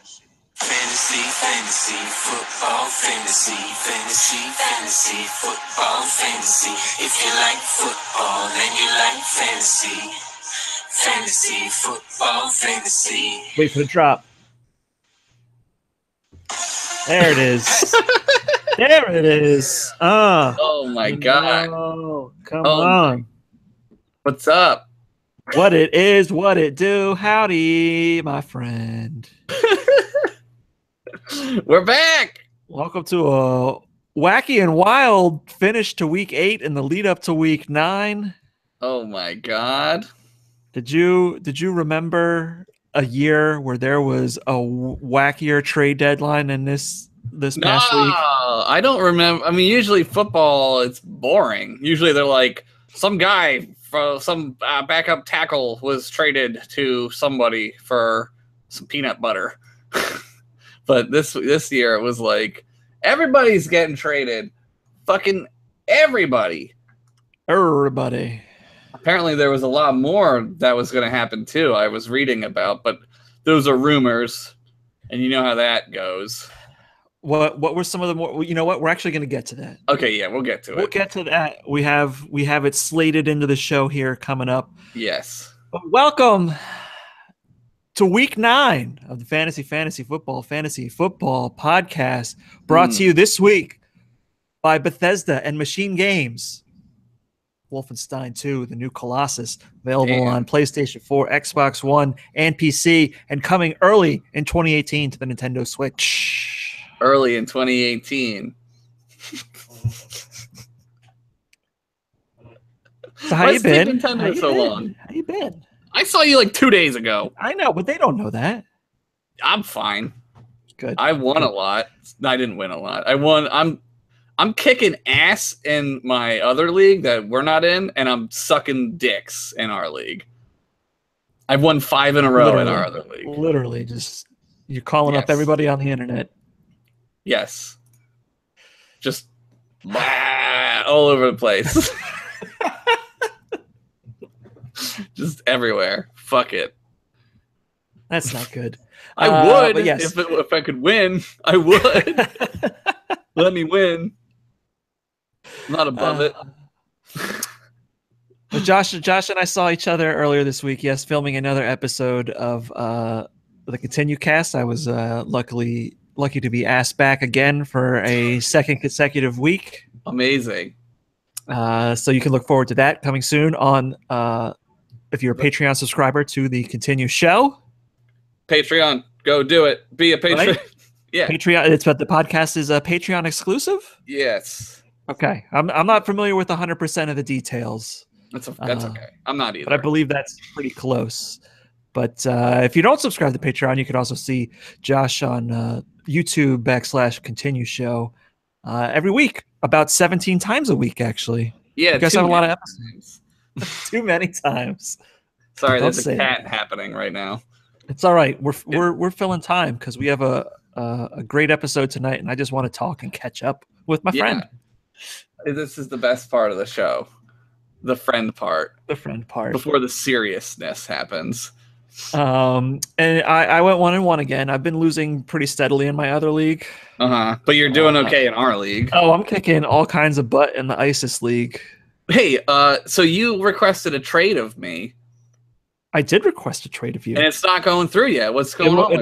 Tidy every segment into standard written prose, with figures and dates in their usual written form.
Fantasy, fantasy, football, fantasy, fantasy, fantasy, football, fantasy. If you like football and you like fantasy, fantasy, football, fantasy. Wait for the drop. There it is. There it is. Oh my God. No. Come on. What's up? What it is, what it do. Howdy, my friend. We're back. Welcome to a wacky and wild finish to week 8 and the lead up to week 9. Oh my God. Did you remember a year where there was a wackier trade deadline than this past week? I don't remember. I mean, usually football, it's boring. Usually they're like, some guy from some backup tackle was traded to somebody for some peanut butter. But this year it was like, everybody's getting traded. Fucking everybody. Everybody. Apparently there was a lot more that was going to happen too. I was reading about, but those are rumors, and you know how that goes. What were some of the more? You know what? We're actually going to get to that. Okay, yeah, we'll get to it. We'll get to that. We have it slated into the show here coming up. Yes. But welcome to week 9 of the Fantasy Football podcast, brought to you this week by Bethesda and Machine Games. Wolfenstein 2, the new Colossus, available on PlayStation 4, Xbox One, and PC, and coming early in 2018 to the Nintendo Switch. Early in 2018. So how you been? Nintendo so long? How you been? I saw you like 2 days ago. I know, but they don't know that. I'm fine. Good. I won a lot. I didn't win a lot. I won. I'm kicking ass in my other league that we're not in, and I'm sucking dicks in our league. I've won 5 in a row in our other league. Literally, just you're calling up everybody on the internet. Yes. Just all over the place. Just everywhere. Fuck it. That's not good. I would. But yes. If I could win, I would. Let me win. I'm not above it. But Josh and I saw each other earlier this week. Yes, filming another episode of the Continue Cast. I was lucky to be asked back again for a second consecutive week. Amazing. So you can look forward to that coming soon on if you're a Patreon subscriber to the Continue show. Patreon, go do it. Be a Patreon. Right? Yeah. Patreon. It's what the podcast is a Patreon exclusive. Yes. Okay. I'm not familiar with 100% of the details. That's okay. I'm not either. But I believe that's pretty close. But if you don't subscribe to Patreon, you can also see Josh on YouTube /Continue show every week, about 17 times a week, actually. Yeah, you guys have a lot of episodes. Too many times. Sorry, there's a cat happening right now. It's all right. We're filling time because we have a great episode tonight, and I just want to talk and catch up with my friend. This is the best part of the show. The friend part. The friend part. Before the seriousness happens. And I went 1-1 again. I've been losing pretty steadily in my other league. But you're doing okay in our league. Oh, I'm kicking all kinds of butt in the ISIS league. Hey, so you requested a trade of me. I did request a trade of you, and it's not going through yet. What's going on?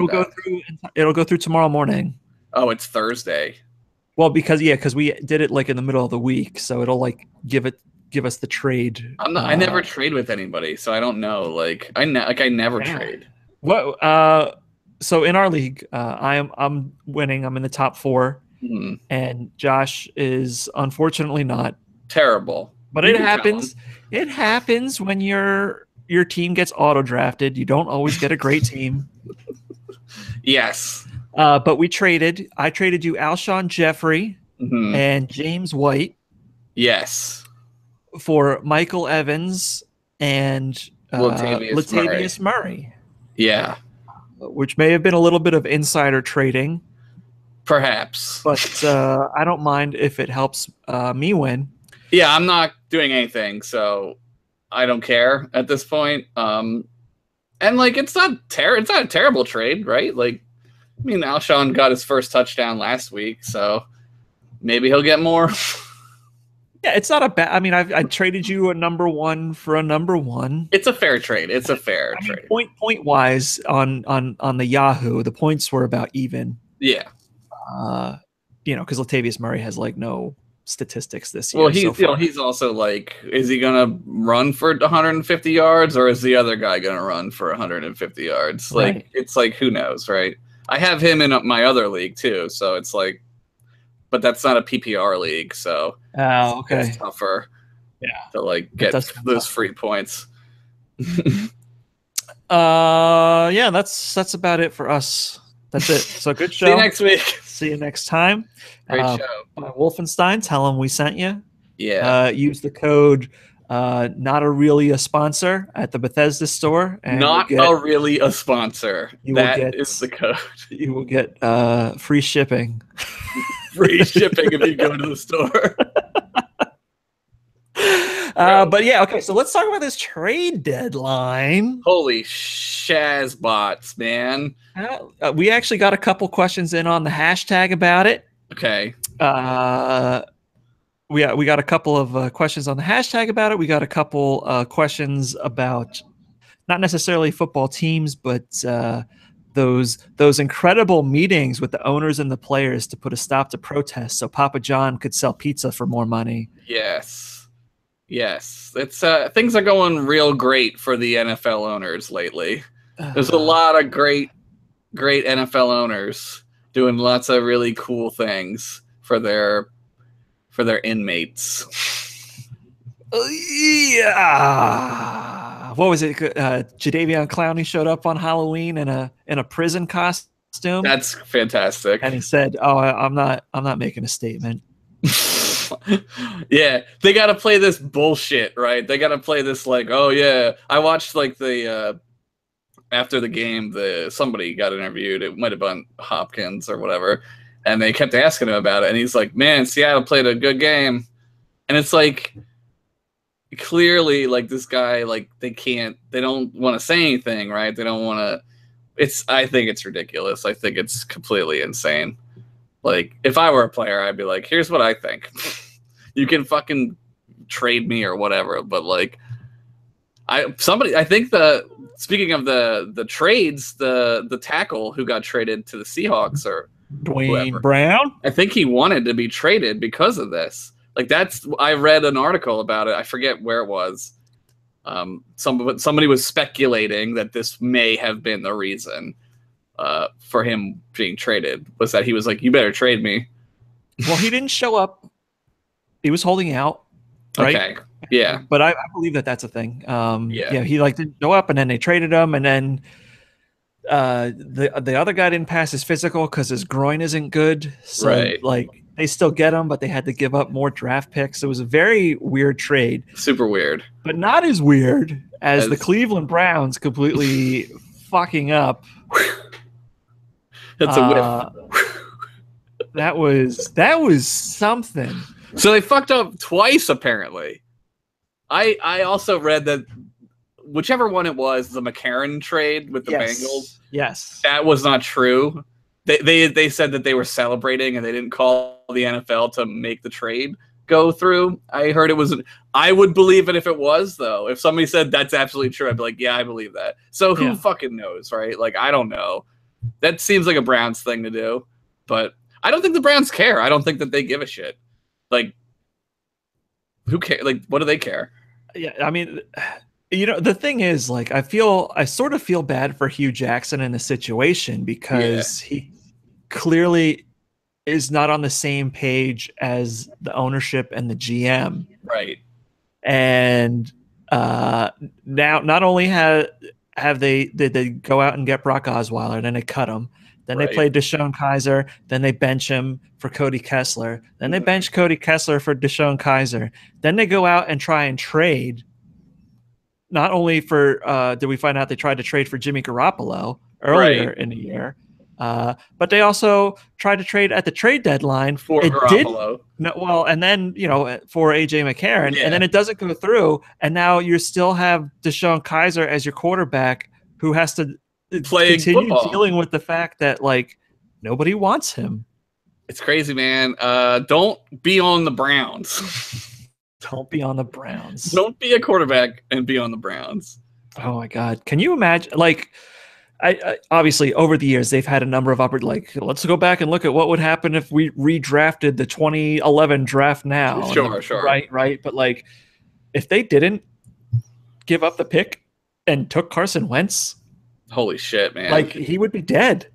It'll go through tomorrow morning. Oh, it's Thursday. Well, because we did it like in the middle of the week, so it'll like give us the trade. I never trade with anybody, so I don't know. Like I never trade. What? So in our league, I'm winning. I'm in the top 4, and Josh is unfortunately not. Terrible. But it happens. It happens when your team gets auto drafted. You don't always get a great team. Yes. But we traded. I traded you Alshon Jeffrey and James White. Yes. For Michael Evans and Latavius Murray. Yeah. Which may have been a little bit of insider trading. Perhaps. But I don't mind if it helps me win. Yeah, I'm not doing anything, so I don't care at this point. And like it's not a terrible trade, right? Like I mean, Alshon got his first touchdown last week, so maybe he'll get more. Yeah, it's not a bad. I mean, I traded you a number one for a number one. It's a fair trade. It's a fair trade. Point wise on the Yahoo, the points were about even. Yeah. Because Latavius Murray has like no statistics this year. Well, he's also like, is he gonna run for 150 yards, or is the other guy gonna run for 150 yards? Like, right. It's like, who knows, right? I have him in my other league too, so it's like, but that's not a PPR league, so it's tougher. Yeah, to like get those free points. Yeah, that's about it for us. That's it. So good show. See you next week. See you next time. Great show. Wolfenstein, tell them we sent you. Yeah. Use the code not a really a sponsor at the Bethesda store. And really a sponsor. That is the code. You will get free shipping. Free shipping if you go to the store. But yeah, okay, so let's talk about this trade deadline. Holy shazbots, man. We actually got a couple questions in on the hashtag about it. Okay. We got a couple of questions on the hashtag about it. We got a couple questions about not necessarily football teams, but those incredible meetings with the owners and the players to put a stop to protests so Papa John could sell pizza for more money. Yes. It's things are going real great for the NFL owners lately. There's a lot of great NFL owners doing lots of really cool things for their inmates. Yeah. What was it? Jadeveon Clowney showed up on Halloween in a prison costume. That's fantastic. And he said, "Oh, I'm not making a statement." Yeah, they got to play this bullshit, right? They got to play this like, oh yeah. I watched like the after the game, somebody got interviewed. It might have been Hopkins or whatever, and they kept asking him about it, and he's like, "Man, Seattle played a good game," and it's like clearly like this guy, like they don't want to say anything, right? They don't want to. I think it's ridiculous. I think it's completely insane. Like, if I were a player, I'd be like, here's what I think. You can fucking trade me or whatever. But like, speaking of the trades, the tackle who got traded to the Seahawks or Dwayne Brown, I think he wanted to be traded because of this. Like, I read an article about it. I forget where it was. Somebody was speculating that this may have been the reason for him being traded, was that he was like, you better trade me. Well, he didn't show up. He was holding out. Right? Okay. Yeah. But I believe that that's a thing. Yeah. He didn't show up, and then they traded him, and then the other guy didn't pass his physical because his groin isn't good. So like they still get him, but they had to give up more draft picks. It was a very weird trade. Super weird. But not as weird as the Cleveland Browns completely fucking up. That's a whiff. That was something. So they fucked up twice, apparently. I also read that whichever one it was, the McCarron trade with the Bengals. Yes. That was not true. They said that they were celebrating and they didn't call the NFL to make the trade go through. I heard it was. I would believe it if it was, though. If somebody said that's absolutely true, I'd be like, yeah, I believe that. So who fucking knows, right? Like, I don't know. That seems like a Browns thing to do, but I don't think the Browns care. I don't think that they give a shit. Like, who cares? Like, what do they care? Yeah, I mean, the thing is, like, I sort of feel bad for Hugh Jackson in the situation because he clearly is not on the same page as the ownership and the GM. Right. And now not only have they go out and get Brock Osweiler, then they cut him. Then they play Deshaun Kaiser. Then they bench him for Cody Kessler. Then they bench Cody Kessler for Deshaun Kaiser. Then they go out and try and trade. Not only for did we find out they tried to trade for Jimmy Garoppolo earlier in the year, but they also tried to trade at the trade deadline for Garoppolo. And then for AJ McCarron, and then it doesn't go through, and now you still have Deshaun Kaiser as your quarterback, who has to continue football. Dealing with the fact that like Nobody wants him. It's crazy, man. Don't be on the Browns. Don't be on the Browns. Don't be a quarterback and be on the Browns. Oh my God. Can you imagine? Like, I obviously over the years they've had a number of like, let's go back and look at what would happen if we redrafted the 2011 draft now. Sure. Right. But like, if they didn't give up the pick and took Carson Wentz, holy shit, man! Like, he would be dead.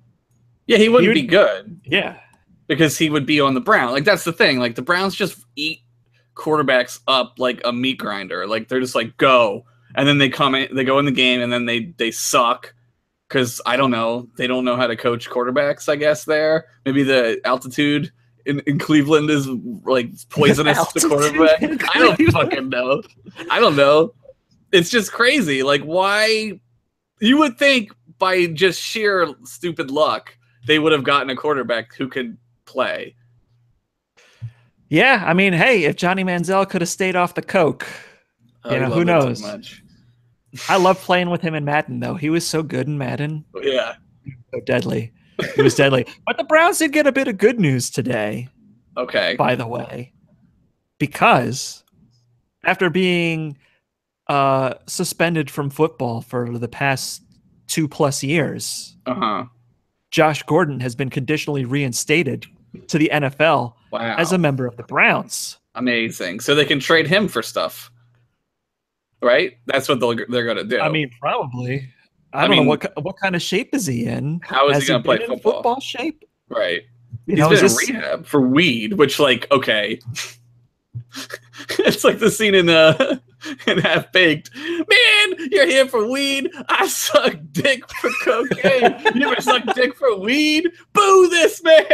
Yeah, he wouldn't be good. Yeah, because he would be on the Browns. Like, that's the thing. Like, the Browns just eat quarterbacks up like a meat grinder. Like, they're just like, go. And then they come in, they go in the game, and then they suck. Because, I don't know, they don't know how to coach quarterbacks, I guess, there. Maybe the altitude in Cleveland is, like, poisonous to the quarterback. I don't fucking know. I don't know. It's just crazy. Like, why? You would think by just sheer stupid luck, they would have gotten a quarterback who could play. Yeah, I mean, hey, if Johnny Manziel could have stayed off the coke, who knows? I love playing with him in Madden, though. He was so good in Madden. Yeah. So deadly. He was deadly. But the Browns did get a bit of good news today. Okay. By the way. Because after being suspended from football for the past 2+ years, Josh Gordon has been conditionally reinstated to the NFL as a member of the Browns. Amazing. So they can trade him for stuff. Right? That's what they're going to do. I mean, probably. I don't know what kind of shape is he in. How is he going to play football? Football shape? Right. He's been in rehab for weed, which, like, okay. It's like the scene in Half Baked. Man, you're here for weed. I suck dick for cocaine. You ever suck dick for weed? Boo this man.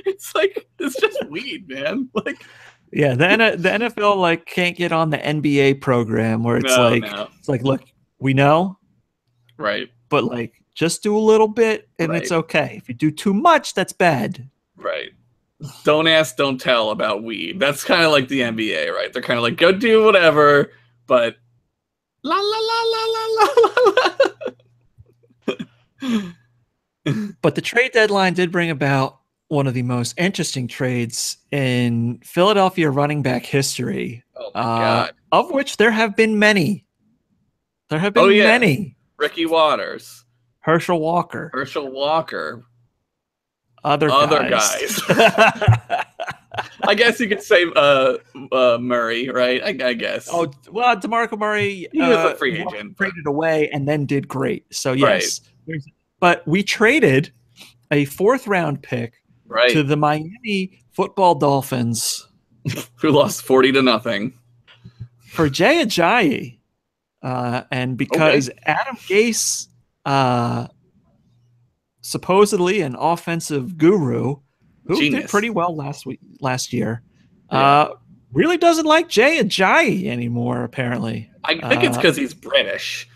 It's like, it's just weed, man. Like, yeah, the NFL like can't get on the NBA program where it's it's like, look, we know, right? But like, just do a little bit, and it's okay. If you do too much, that's bad. Right. Don't ask, don't tell about weed. That's kind of like the NBA, right? They're kind of like, go do whatever, but la la la la la la la. But the trade deadline did bring about one of the most interesting trades in Philadelphia running back history, of which there have been many. There have been many. Ricky Waters. Herschel Walker. Other guys. I guess you could say Murray, right? I guess. Oh, well, DeMarco Murray. He was a free agent. Traded away and then did great. So, yes. Right. But we traded a 4th-round pick to the Miami Football Dolphins. Who lost 40-0 for Jay Ajayi. And because Adam Gase, supposedly an offensive guru who did pretty well last year, really doesn't like Jay Ajayi anymore, apparently. I think it's because he's British.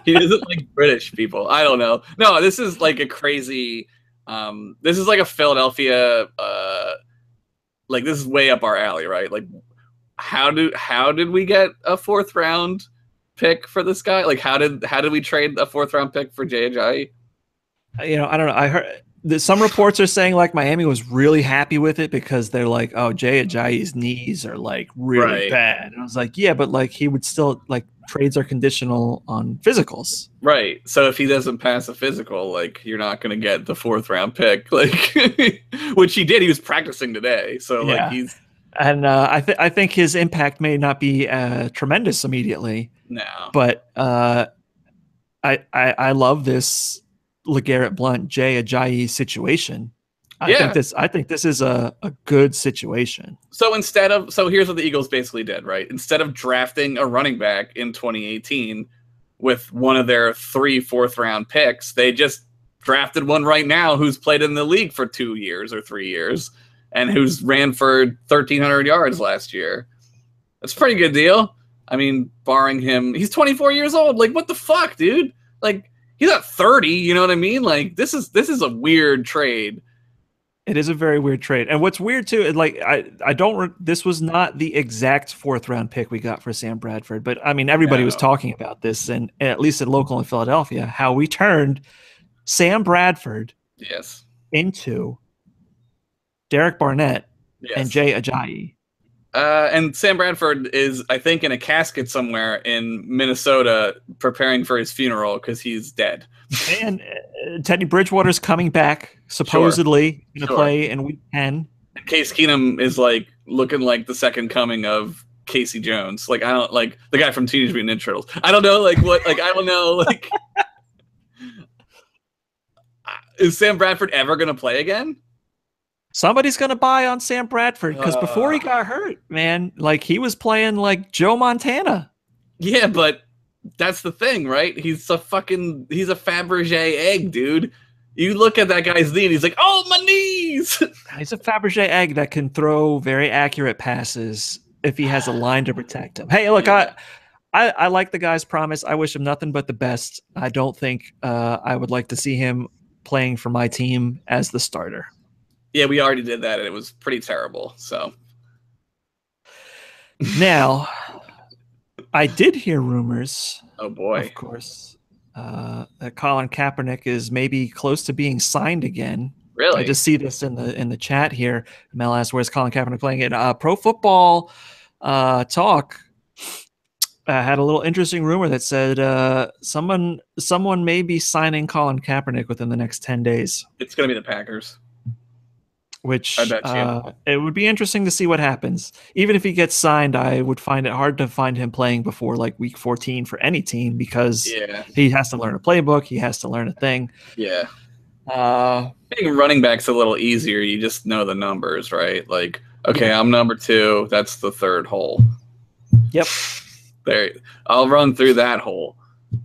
He doesn't like British people. I don't know. No, this is like a crazy... this is like a Philadelphia... like, this is way up our alley, right? Like, how did we get a 4th-round pick for this guy? Like, how did we trade a 4th-round pick for Jay Ajayi? I don't know. I heard some reports are saying like Miami was really happy with it because they're like, oh, Jay Ajayi's knees are like really bad. And I was like, yeah, but like he would still like trades are conditional on physicals. Right. So if he doesn't pass a physical, like you're not going to get the 4th-round pick, like which he did. He was practicing today. So like he's. And I think his impact may not be tremendous immediately. No. But I love this LeGarrette Blount, Jay Ajayi situation. I think this is a good situation. So here's what the Eagles basically did, right? Instead of drafting a running back in 2018 with one of their 3 4th-round picks, they just drafted one right now who's played in the league for 2 years or 3 years and who's ran for 1,300 yards last year. That's a pretty good deal. I mean, barring him, he's 24 years old. Like, what the fuck, dude? Like, he's not 30. You know what I mean? Like, this is a weird trade. It is a very weird trade. And what's weird too, like this was not the exact 4th-round pick we got for Sam Bradford, but I mean, everybody was talking about this, and at least at local in Philadelphia, how we turned Sam Bradford Yes. into Derek Barnett and Yes. Jay Ajayi. And Sam Bradford is, I think, in a casket somewhere in Minnesota preparing for his funeral because he's dead. And Teddy Bridgewater's coming back, supposedly going to play in week 10. Case Keenum is like looking like the second coming of Casey Jones. Like, I don't like the guy from Teenage Mutant Ninja Turtles. I don't know, like what, like I don't know, like is Sam Bradford ever going to play again? Somebody's going to buy on Sam Bradford because before he got hurt, man, like he was playing like Joe Montana. Yeah, but that's the thing, right? He's a Fabergé egg, dude. You look at that guy's knee and he's like, oh, my knees. He's a Fabergé egg that can throw very accurate passes if he has a line to protect him. Hey, look, I like the guy's promise. I wish him nothing but the best. I don't think I would like to see him playing for my team as the starter. Yeah, we already did that, and it was pretty terrible. So now, I did hear rumors. Oh boy! Of course, that Colin Kaepernick is maybe close to being signed again. Really? I just see this in the chat here. Mel asked, "Where's Colin Kaepernick playing?" It Pro Football Talk had a little interesting rumor that said someone may be signing Colin Kaepernick within the next 10 days. It's going to be the Packers. Which it would be interesting to see what happens. Even if he gets signed, I would find it hard to find him playing before like week 14 for any team because he has to learn a playbook. He has to learn a thing. Yeah. Being running back's a little easier. You just know the numbers, right? Like, okay, I'm number 2. That's the third hole. Yep. There, I'll run through that hole.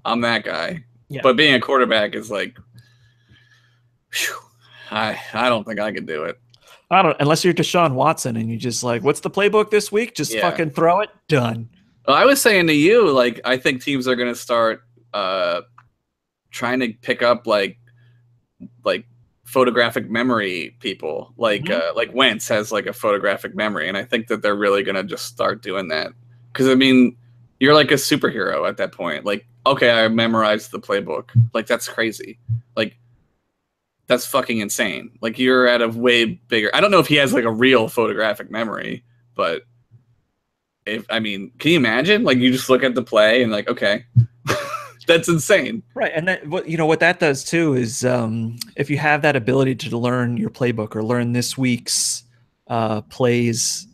I'm that guy. Yeah. But being a quarterback is like, whew, I don't think I could do it. I don't, unless you're Deshaun Watson and you just like, what's the playbook this week? Just fucking throw it. Done. Well, I was saying to you, like, I think teams are going to start trying to pick up like photographic memory people. Like Wentz has like a photographic memory, and I think that they're really going to just start doing that. Because I mean, you're like a superhero at that point. Like, okay, I memorized the playbook. Like, that's crazy. Like, that's fucking insane. Like, you're at a way bigger. I don't know if he has like a real photographic memory, but can you imagine? Like, you just look at the play and like, okay, that's insane. Right. And that, what that does too is if you have that ability to learn your playbook or learn this week's plays,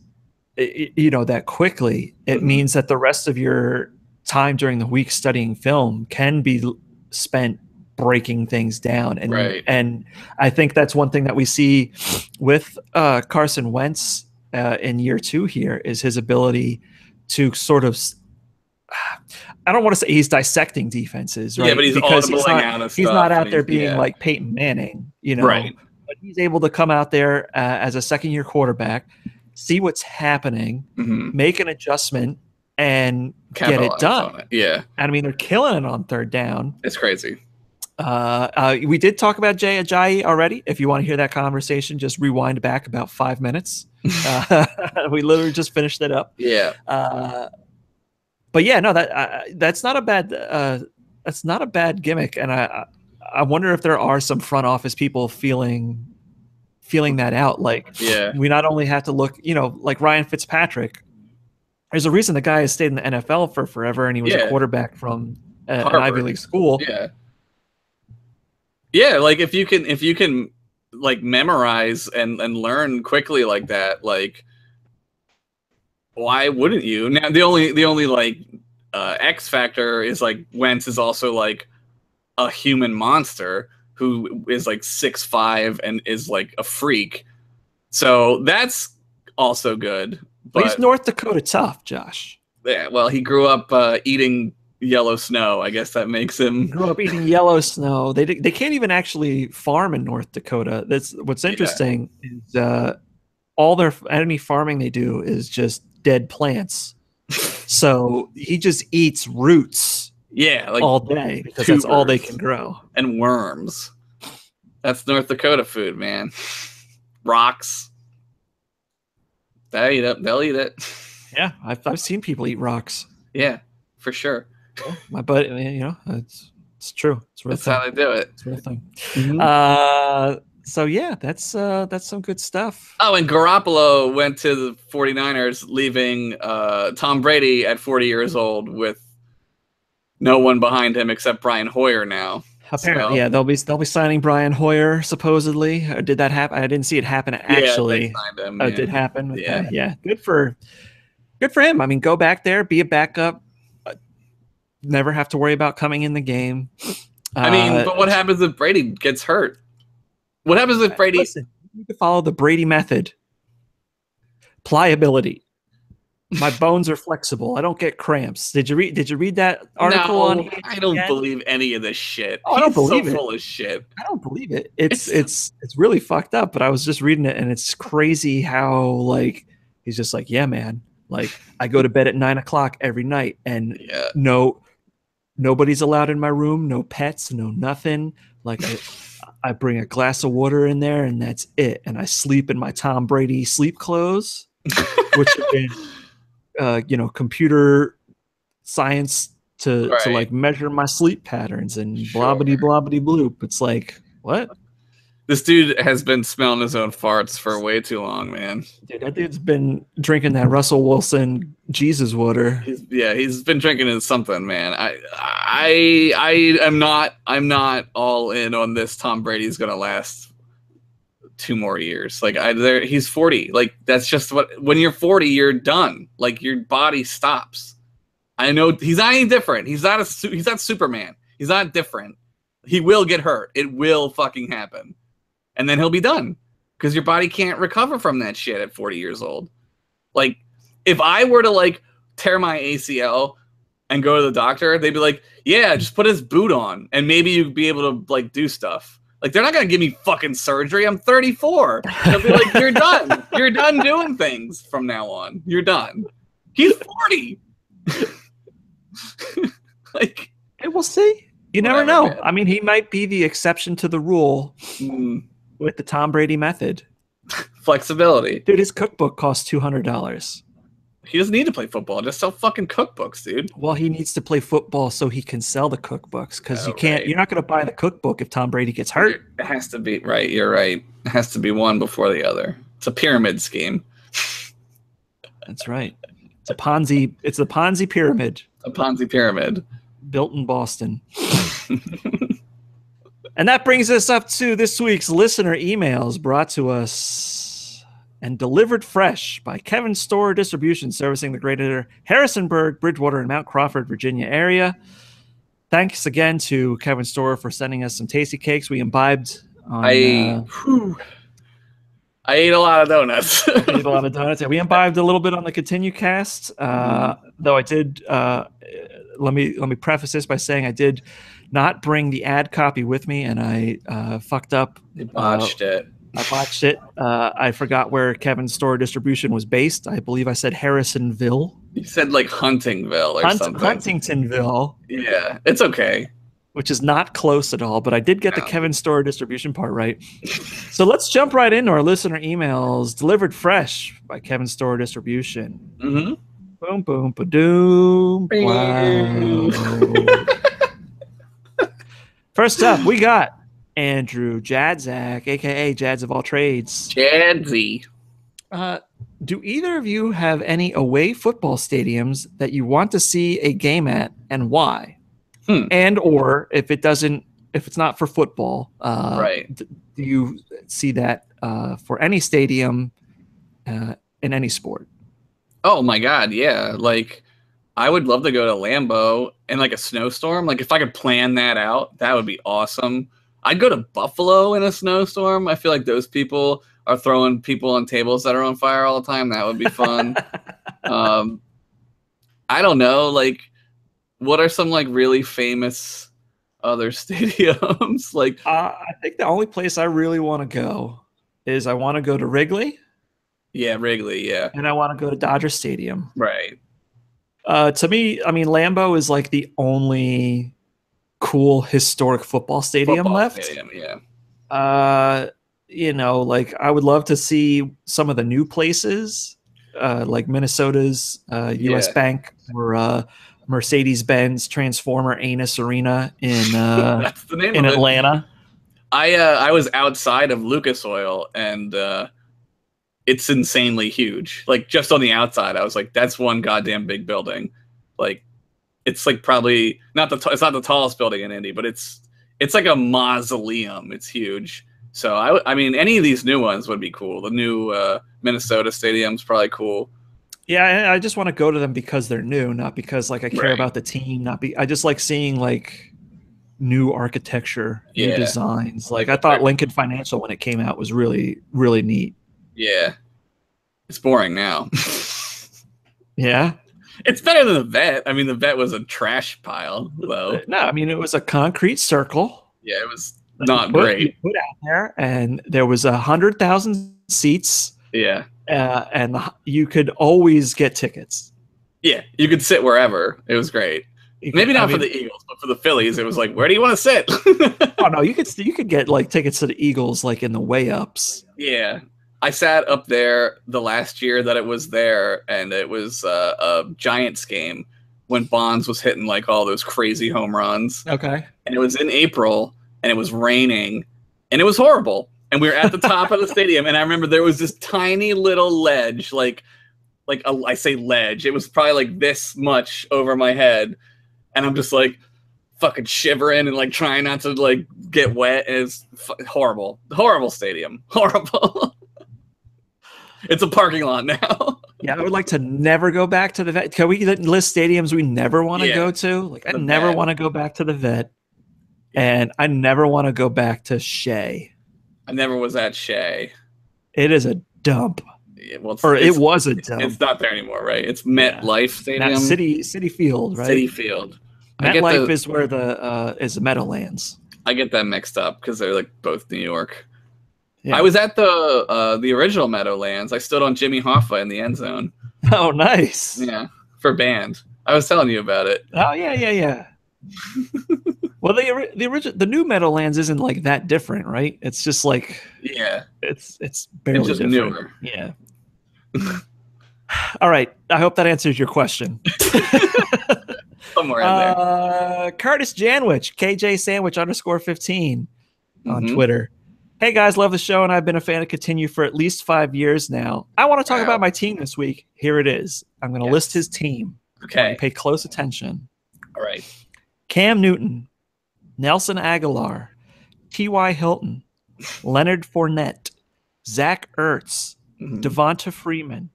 that quickly, it means that the rest of your time during the week studying film can be spent breaking things down. And and I think that's one thing that we see with Carson Wentz in year 2 here is his ability to sort of, I don't want to say he's dissecting defenses, right? Yeah, but he's not out there being like Peyton Manning, right? But he's able to come out there as a second-year quarterback, see what's happening, make an adjustment, and get it done. Yeah, and I mean they're killing it on third down. It's crazy. We did talk about Jay Ajayi already. If you want to hear that conversation, just rewind back about 5 minutes. We literally just finished it up. Yeah. But yeah, no, that's not a bad gimmick, and I wonder if there are some front office people feeling that out. Like, we not only have to look, like Ryan Fitzpatrick. There's a reason the guy has stayed in the NFL for forever, and he was a quarterback from an Ivy League school. Yeah. Yeah, like if you can like memorize and learn quickly like that, like why wouldn't you? Now the only like X factor is like Wentz is also like a human monster who is like 6'5" and is like a freak. So that's also good. But he's North Dakota tough, Josh. Yeah, well, he grew up eating yellow snow. I guess that makes him grew up eating yellow snow. They can't even actually farm in North Dakota. That's what's interesting is all any farming they do is just dead plants. So he just eats roots. Yeah, like all day because that's all they can grow. And worms. That's North Dakota food, man. Rocks. They'll eat it. Yeah, I've seen people eat rocks. Yeah, for sure. My buddy, it's It's true. It's a real That's thing. how they do it. It's a real thing. Mhm. So yeah, that's some good stuff. Oh, and Garoppolo went to the 49ers, leaving Tom Brady at 40 years old with no one behind him except Brian Hoyer now. Apparently, So, yeah, they'll be signing Brian Hoyer supposedly. Did that happen? I didn't see it happen yeah, they actually. signed him. Oh, Yeah. it did happen. Yeah. Okay, yeah. Good for him. I mean, go back there, be a backup. Never have to worry about coming in the game. I mean, but what happens if Brady gets hurt? What happens if Brady? Listen, you need to follow the Brady method. Pliability. My bones are flexible. I don't get cramps. Did you read that article on ESPN? I don't believe any of this shit. Oh, I don't believe so it. full of shit. I don't believe it. It's really fucked up. But I was just reading it, and it's crazy how like he's just like, yeah, man. Like I go to bed at 9 o'clock every night, and nobody's allowed in my room. No pets. No nothing. Like I bring a glass of water in there, and that's it. And I sleep in my Tom Brady sleep clothes, which have been computer science to like measure my sleep patterns and blobbity bloop. It's like, what? This dude has been smelling his own farts for way too long, man. Dude, that dude's been drinking that Russell Wilson Jesus water. He's been drinking something, man. I'm not all in on this. Tom Brady's gonna last 2 more years. Like he's 40. Like that's just when you're 40, you're done. Like your body stops. I know he's not any different. He's not Superman. He's not different. He will get hurt. It will fucking happen. And then he'll be done. Because your body can't recover from that shit at 40 years old. Like, if I were to like tear my ACL and go to the doctor, they'd be like, yeah, just put his boot on and maybe you'd be able to like do stuff. Like, they're not going to give me fucking surgery. I'm 34. They'll be like, you're done. You're done doing things from now on. You're done. He's 40. Like, hey, we'll see. You never know. Man. I mean, he might be the exception to the rule with the Tom Brady method. Flexibility. Dude, his cookbook costs $200. He doesn't need to play football. Just sell fucking cookbooks, dude. Well, he needs to play football so he can sell the cookbooks because you're not going to buy the cookbook if Tom Brady gets hurt. It has to be, right. You're right. It has to be one before the other. It's a pyramid scheme. That's right. It's a Ponzi. It's the Ponzi pyramid. A Ponzi pyramid. Built in Boston. And that brings us up to this week's listener emails brought to us and delivered fresh by Kevin Store Distribution, servicing the greater Harrisonburg, Bridgewater, and Mount Crawford, Virginia area. Thanks again to Kevin Store for sending us some tasty cakes. We imbibed on... I ate a lot of donuts. Ate a lot of donuts. We imbibed a little bit on the Continue cast, though I did... Let me preface this by saying I did not bring the ad copy with me, and I fucked up. You botched it. I botched it. I forgot where Kevin's Store Distribution was based. I believe I said Harrisonville. You said like Huntingville or something. Huntingtonville. Yeah, it's okay. Which is not close at all, but I did get the Kevin Store Distribution part right. So let's jump right into our listener emails delivered fresh by Kevin Store Distribution. Mm-hmm. Boom, boom, ba-doom. Wow. First up, we got Andrew Jadzak, a.k.a. Jads of all trades. Jadzy. Do either of you have any away football stadiums that you want to see a game at, and why? And or if it's not for football, right? Do you see that for any stadium in any sport? Oh my God, yeah. Like, I would love to go to Lambeau in like a snowstorm. Like, if I could plan that out, that would be awesome. I'd go to Buffalo in a snowstorm. I feel like those people are throwing people on tables that are on fire all the time. That would be fun. I don't know. Like, what are some like really famous other stadiums? Like, I think the only place I really want to go is I want to go to Wrigley. Yeah, Wrigley, yeah. And I want to go to Dodger Stadium. Right. To me, I mean, Lambeau is like the only cool historic football stadium left. Stadium, yeah. You know, like I would love to see some of the new places, like Minnesota's US Bank or Mercedes-Benz Transformer Anus Arena in That's the name in of it. Atlanta. I was outside of Lucas Oil, and it's insanely huge. Like, just on the outside, I was like, that's one goddamn big building. Like, it's like probably not it's not the tallest building in Indy, but it's like a mausoleum. It's huge. So I mean, any of these new ones would be cool. The new Minnesota stadium's probably cool. Yeah, I just want to go to them because they're new, not because like I care Right. about the team. I just like seeing like new architecture, new Yeah. designs. Like Like, I thought Lincoln Financial when it came out was really, really neat. Yeah. It's boring now. Yeah. It's better than the Vet. I mean, the Vet was a trash pile, though. No, I mean it was a concrete circle. Yeah, it was that not you great. put out there, and there was 100,000 seats. Yeah. And you could always get tickets. Yeah, you could sit wherever. It was great. Maybe not for the Eagles, but for the Phillies, it was like, where do you want to sit? Oh no, you could get like tickets to the Eagles like in the way ups. Yeah, I sat up there the last year that it was there, and it was a Giants game when Bonds was hitting like all those crazy home runs. Okay, and it was in April, and it was raining, and it was horrible. And we were at the top of the stadium, and I remember there was this tiny little ledge, I say ledge. It was probably like this much over my head, and I'm just like fucking shivering and like trying not to like get wet. It's horrible stadium, horrible. It's a parking lot now. Yeah, I would like to never go back to the Vet. Can we list stadiums we never want to go to? Like I never want to go back to the Vet, and I never want to go back to Shea. I never was at Shea. It is a dump. Yeah, well, it was a dump. It's not there anymore, right? It's MetLife Stadium. Not City Field, right? City Field. MetLife is where is the Meadowlands. I get that mixed up because they're like both New York. Yeah. I was at the original Meadowlands. I stood on Jimmy Hoffa in the end zone. Oh, nice. Yeah, for band. I was telling you about it. Oh yeah. Well, the new Meadowlands isn't like that different, right? It's just like it's barely it's just different. newer. Yeah. All right. I hope that answers your question. Somewhere in there. Curtis Janwich, KJ Sandwich _15 on Twitter. Hey guys, love the show, and I've been a fan of Continue for at least 5 years now. I want to talk about my team this week. Here it is. I'm going to list his team. Okay. Pay close attention. All right. Cam Newton, Nelson Aguilar, T.Y. Hilton, Leonard Fournette, Zach Ertz, Devonta Freeman,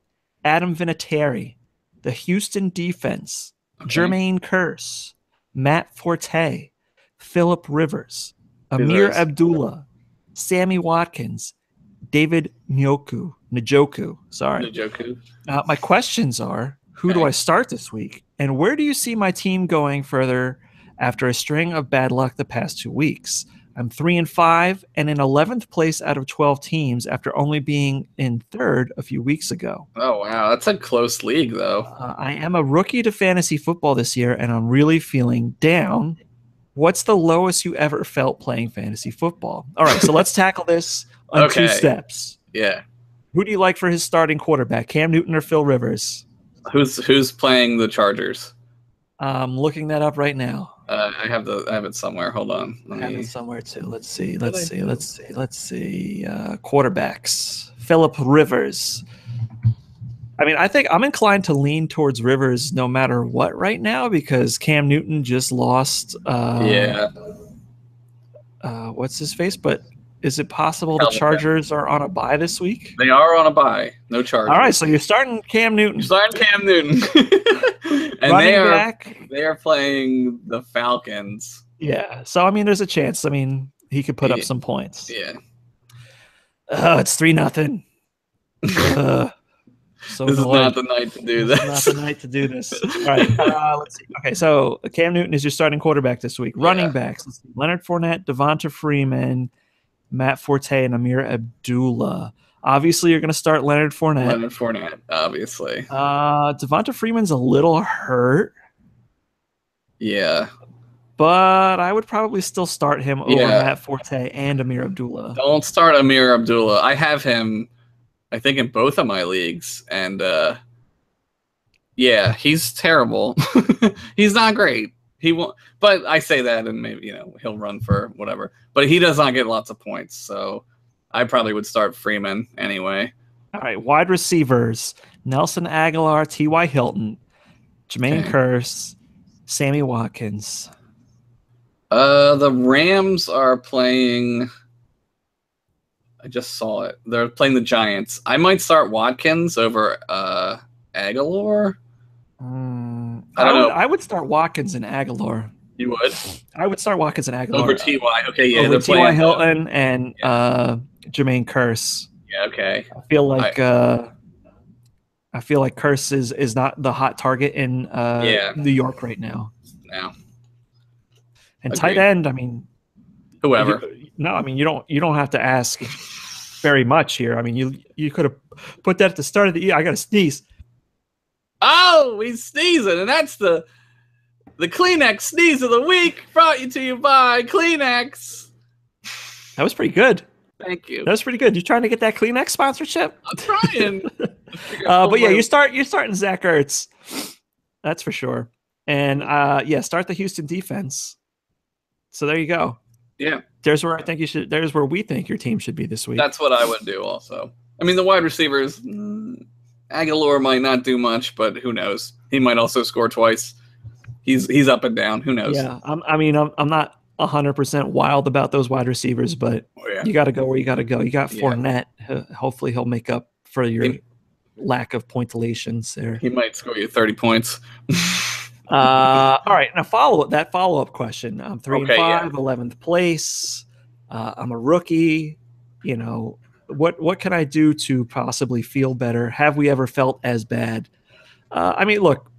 Adam Vinatieri, the Houston defense, Jermaine Kearse, Matt Forte, Phillip Rivers, Amir Abdullah, Sammy Watkins, David Njoku. Sorry. My questions are, who do I start this week? And where do you see my team going further after a string of bad luck the past 2 weeks? I'm 3-5 and in 11th place out of 12 teams after only being in 3rd a few weeks ago. Oh, wow. That's a close league, though. I am a rookie to fantasy football this year, and I'm really feeling down. What's the lowest you ever felt playing fantasy football? All right, so let's tackle this on 2 steps. Yeah. Who do you like for his starting quarterback, Cam Newton or Phil Rivers? Who's playing the Chargers? I'm looking that up right now. I have it somewhere. Hold on. I have it somewhere too. Let's see. Quarterbacks. Phillip Rivers. I mean, I think I'm inclined to lean towards Rivers no matter what right now because Cam Newton just lost. What's his face? But is it possible the Chargers are on a bye this week? They are on a bye. No Chargers. All right, so you're starting Cam Newton. And they are playing the Falcons. Yeah. So I mean, there's a chance. I mean, he could put up some points. Yeah. It's 3-0. So this is not the night to do this. Not the night to do this. All right. Let's see. Okay, so Cam Newton is your starting quarterback this week. Running backs: let's see, Leonard Fournette, Devonta Freeman, Matt Forte, and Amir Abdullah. Obviously, you're going to start Leonard Fournette. Obviously. Devonta Freeman's a little hurt. Yeah. But I would probably still start him over Matt Forte and Amir Abdullah. Don't start Amir Abdullah. I have him, I think, in both of my leagues. And Yeah, he's terrible. He's not great. He won't, but I say that, and maybe he'll run for whatever. But he does not get lots of points, so I probably would start Freeman anyway. All right, wide receivers: Nelson Aguilar, T.Y. Hilton, Jermaine Kearse, Sammy Watkins. The Rams are playing. I just saw it. They're playing the Giants. I might start Watkins over Aguilar. I don't know. I would start Watkins and Aguilar. You would? I would start Watkins and Aguilar over T.Y. Okay, yeah, over T.Y. Hilton and Jermaine Kearse. Yeah, okay. I feel like Kearse is not the hot target in New York right now. No. And tight end, I mean, whoever. You don't have to ask very much here. I mean, you could have put that at the start of the year. I got to sneeze. Oh, he's sneezing, and that's the Kleenex sneeze of the week, brought to you by Kleenex. That was pretty good. Thank you. That was pretty good. You trying to get that Kleenex sponsorship? I'm trying. But yeah, you're starting Zach Ertz. That's for sure. And start the Houston defense. So there you go. Yeah. There's where we think your team should be this week. That's what I would do also. I mean, the wide receivers, Aguilar might not do much, but who knows? He might also score twice. He's up and down. Who knows? Yeah. I'm not 100% wild about those wide receivers, but you got to go where you got to go. You got Fournette. Hopefully he'll make up for your lack of pointillations there. He might score you 30 points. All right. Now follow-up question. I'm 3-5, 11th place. I'm a rookie. What can I do to possibly feel better? Have we ever felt as bad? I mean, look,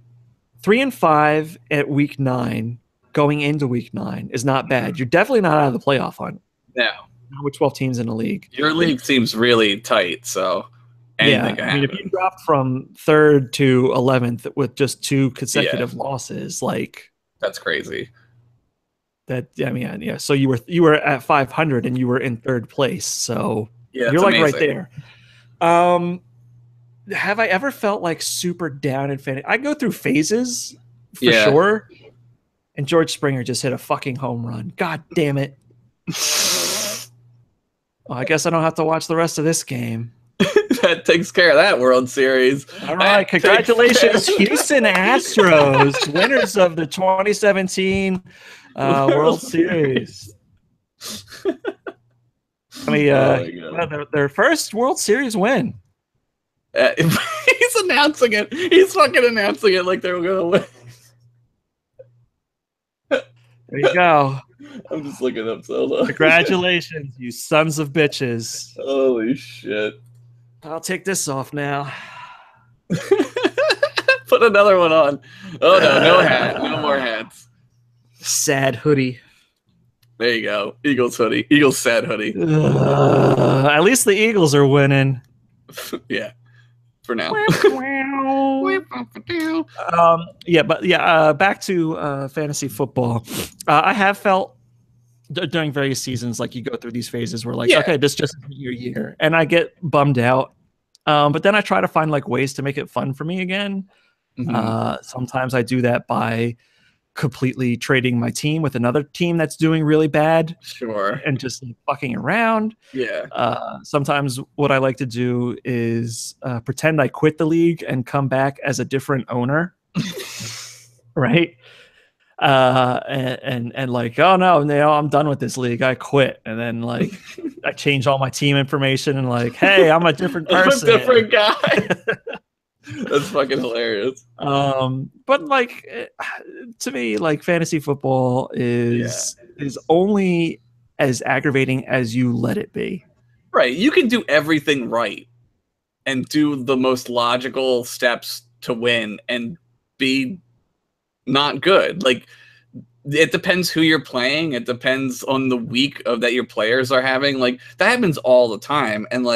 3-5 at week 9, going into week 9 is not bad. You're definitely not out of the playoff hunt. No. With 12 teams in the league. Your league seems really tight, so anything can happen. If you drop from 3rd to 11th with just 2 consecutive losses, like that's crazy. So you were at 500 and you were in 3rd place. So you're like amazing. right there. Have I ever felt like super down in fantasy? I go through phases for sure. And George Springer just hit a fucking home run. God damn it. Well, I guess I don't have to watch the rest of this game. That takes care of that World Series. All right. Congratulations, Houston Astros, winners of the 2017 World Series. I mean, their first World Series win. He's announcing it. He's fucking announcing it like they were going to win. There you go. I'm just looking up Zelda. Congratulations, you sons of bitches. Holy shit. I'll take this off now. Put another one on. Oh, no hat. No more hats. Sad hoodie. There you go. Eagles hoodie. Eagles sad hoodie. At least the Eagles are winning. Yeah. For now. Back to fantasy football. I have felt during various seasons like you go through these phases where okay, this just isn't your year, and I get bummed out. But then I try to find ways to make it fun for me again. Mm-hmm. Sometimes I do that by completely trading my team with another team that's doing really bad. Sure. And just fucking around. Yeah. Sometimes what I like to do is pretend I quit the league and come back as a different owner. Right. And oh no, I'm done with this league. I quit. And then I change all my team information and hey, I'm a different person. I'm a different guy. That's fucking hilarious. But to me, fantasy football is only as aggravating as you let it be. Right. You can do everything right and do the most logical steps to win and be not good. It depends who you're playing. It depends on the week that your players are having. That happens all the time. And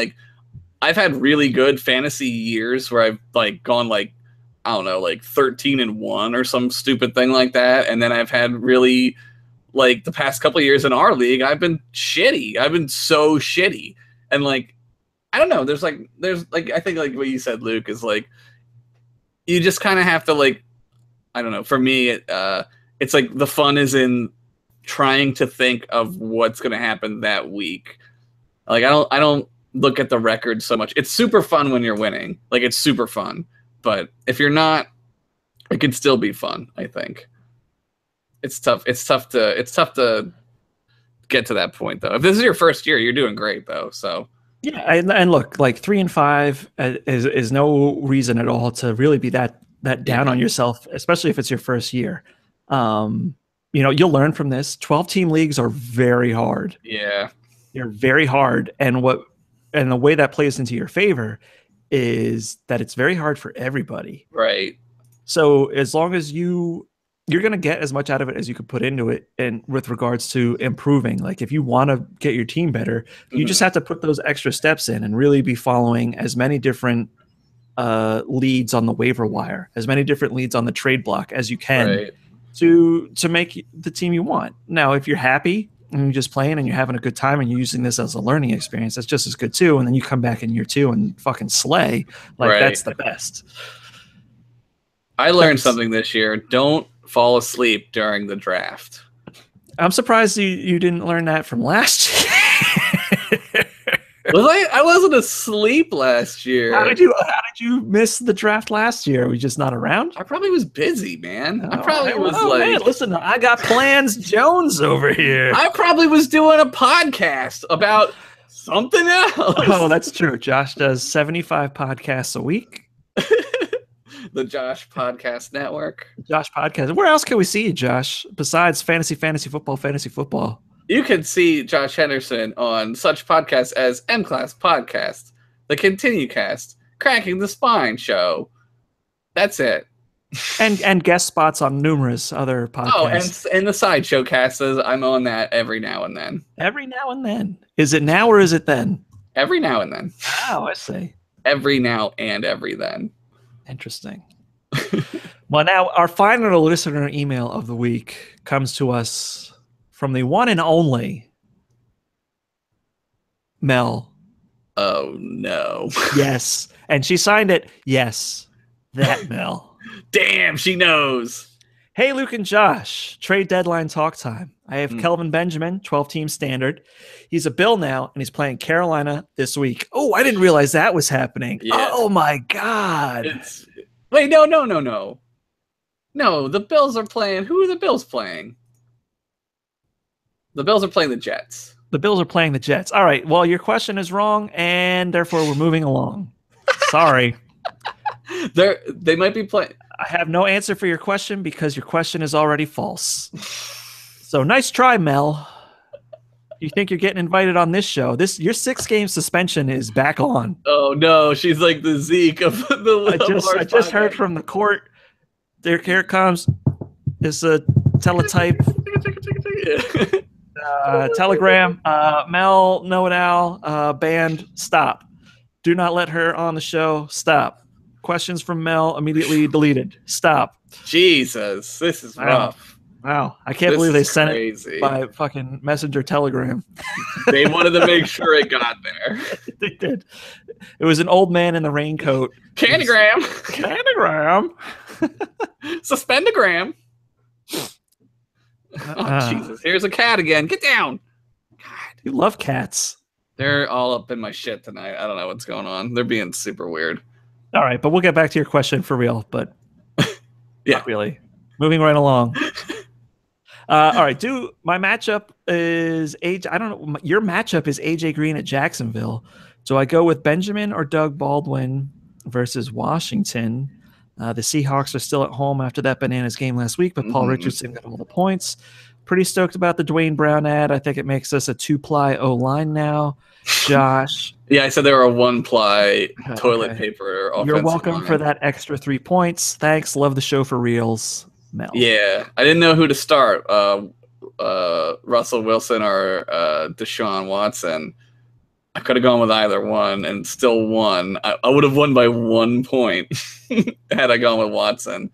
I've had really good fantasy years where I've gone 13-1 or some stupid thing like that. And then I've had really the past couple of years in our league, I've been shitty. I've been so shitty. And I don't know, there's I think what you said, Luke, is you just kind of have to like, I don't know. For me, it's like the fun is in trying to think of what's going to happen that week. Like I don't look at the record so much. It's super fun when you're winning. Like it's super fun. But if you're not, it can still be fun, I think. It's tough. It's tough to get to that point though. If this is your first year, you're doing great though. So Yeah, and look, like 3-5 is no reason at all to really be that down on yourself, especially if it's your first year. You'll learn from this. 12-team leagues are very hard. Yeah. They're very hard, and the way that plays into your favor is that it's very hard for everybody. Right. So as long as you're going to get as much out of it as you could put into it, and with regards to improving, like if you want to get your team better, you just have to put those extra steps in and really be following as many different leads on the waiver wire, as many different leads on the trade block as you can to make the team you want. Now, if you're happy and you're just playing and you're having a good time and you're using this as a learning experience, that's just as good too. And then you come back in year 2 and fucking slay. Like that's the best. I learned something this year. Don't fall asleep during the draft. I'm surprised you didn't learn that from last year. I wasn't asleep last year. How did you miss the draft last year? Were you just not around? I probably was busy, man. I probably was man, listen, I got plans Jones over here. I probably was doing a podcast about something else. Oh, that's true. Josh does 75 podcasts a week. The Josh Podcast Network. Josh Podcast. Where else can we see you, Josh, besides fantasy football? You can see Josh Henderson on such podcasts as M-Class Podcast, The Continue Cast, Cracking the Spine Show. That's it. And guest spots on numerous other podcasts. Oh, and the Sideshow Cast, I'm on that every now and then. Every now and then. Is it now or is it then? Every now and then. Oh, I see. Every now and every then. Interesting. Well, now our final listener email of the week comes to us from the one and only Mel. Oh, no. Yes. And she signed it, yes, that Mel. Damn, she knows. Hey, Luke and Josh, trade deadline talk time. I have Kelvin Benjamin, 12-team standard. He's a Bill now, and he's playing Carolina this week. Oh, I didn't realize that was happening. Yeah. Oh, my God. Wait, no. No, the Bills are playing. Who are the Bills playing? The Bills are playing the Jets. The Bills are playing the Jets. All right. Well, your question is wrong, and therefore we're moving along. Sorry. They might be playing. I have no answer for your question because your question is already false. So nice try, Mel. You think you're getting invited on this show? Your 6-game suspension is back on. Oh no, she's like the Zeke of the. I just heard from the court. Here it comes. It's a teletype. Telegram. Mel Know-It-All banned. Stop. Do not let her on the show. Stop. Questions from Mel immediately deleted. Stop. Jesus, this is rough. Wow. I can't believe they sent it by fucking messenger telegram. They wanted to make sure it got there. They did. It was an old man in the raincoat. Candygram. Suspendogram. Oh, Jesus. Here's a cat again. Get down. God. You love cats. They're all up in my shit tonight. I don't know what's going on. They're being super weird. All right, but we'll get back to your question for real, but not really. Moving right along. All right, my matchup is your matchup is AJ Green at Jacksonville. So I go with Benjamin or Doug Baldwin versus Washington. The Seahawks are still at home after that Bananas game last week, but Paul Richardson got all the points. Pretty stoked about the Dwayne Brown ad. I think it makes us a 2-ply O-line now. Josh. Yeah, I said they were a 1-ply toilet paper. You're welcome for that extra 3 points. Thanks. Love the show for reals. Mel. Yeah, I didn't know who to start. Russell Wilson or Deshaun Watson. I could have gone with either one and still won. I would have won by 1 point had I gone with Watson.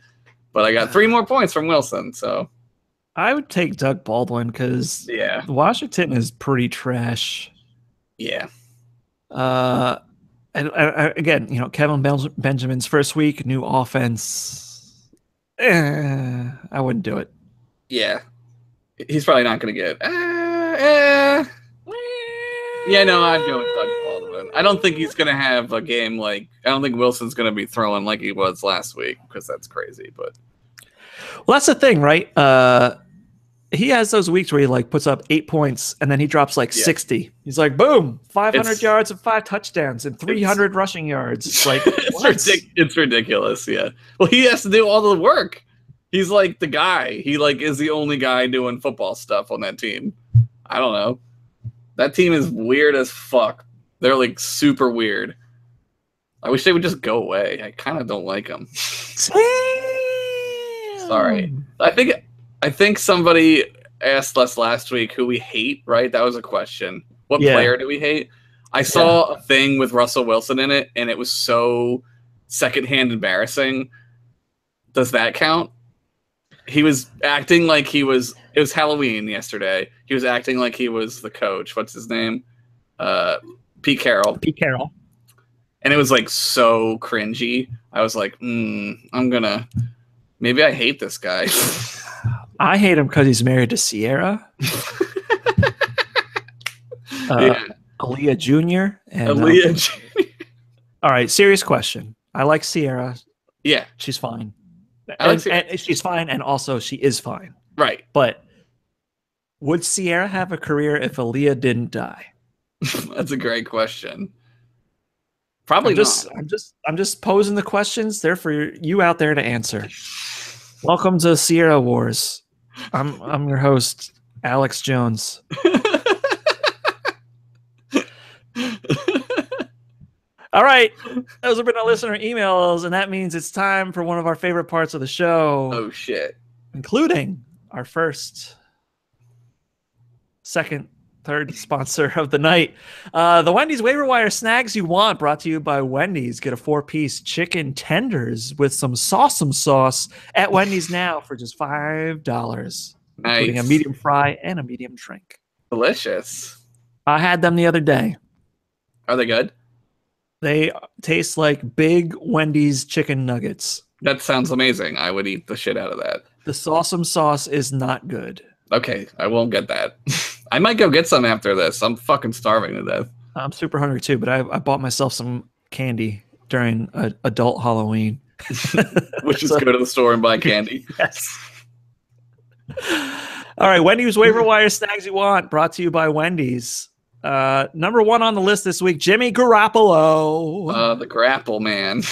But I got 3 more points from Wilson, so I would take Doug Baldwin because Washington is pretty trash. Yeah. again, Kevin Benjamin's first week, new offense. I wouldn't do it. Yeah. He's probably not going to get. Yeah, no, I'd go with Doug Baldwin. I don't think he's going to have a game like. I don't think Wilson's going to be throwing like he was last week because that's crazy. But well, that's the thing, right? He has those weeks where he like puts up 8 points and then he drops like 60. He's like, boom, 500 yards and 5 touchdowns and 300 rushing yards. It's like it's ridiculous. Yeah. Well, he has to do all the work. He's like the guy. He like is the only guy doing football stuff on that team. I don't know. That team is weird as fuck. They're like super weird. I wish they would just go away. I kind of don't like them. Sorry. I think somebody asked us last week who we hate, right? That was a question. What player do we hate? I saw a thing with Russell Wilson in it, and it was so secondhand embarrassing. Does that count? He was acting like it was Halloween yesterday. He was acting like he was the coach. What's his name? Pete Carroll. Pete Carroll. And it was like so cringy. I was like, maybe I hate this guy. I hate him because he's married to Sierra. Aaliyah Jr. And, Aaliyah Jr. All right, serious question. I like Sierra. Yeah. She's fine. And she's fine, and also she is fine. Right. But would Sierra have a career if Aaliyah didn't die? That's a great question. Probably not. I'm just posing the questions. They're for you out there to answer. Welcome to Sierra Wars. I'm your host, Alex Jones. All right, those have been our listener emails, and that means it's time for one of our favorite parts of the show. Oh shit! Including our first, second, third sponsor of the night, the Wendy's Waiver Wire Snags You Want, brought to you by Wendy's. Get a 4-piece chicken tenders with some sauce at Wendy's now for just $5, including a medium fry and a medium drink. Delicious. I had them the other day. Are they good? They taste like big Wendy's chicken nuggets. That sounds amazing. I would eat the shit out of that. The sauce is not good. Okay, I won't get that. I might go get some after this. I'm fucking starving to death. I'm super hungry too, but I bought myself some candy during adult Halloween. Which is go to the store and buy candy. Yes. All right, Wendy's Waiver Wire Snags You Want, brought to you by Wendy's. Number 1 on the list this week, Jimmy Garoppolo. The grapple man.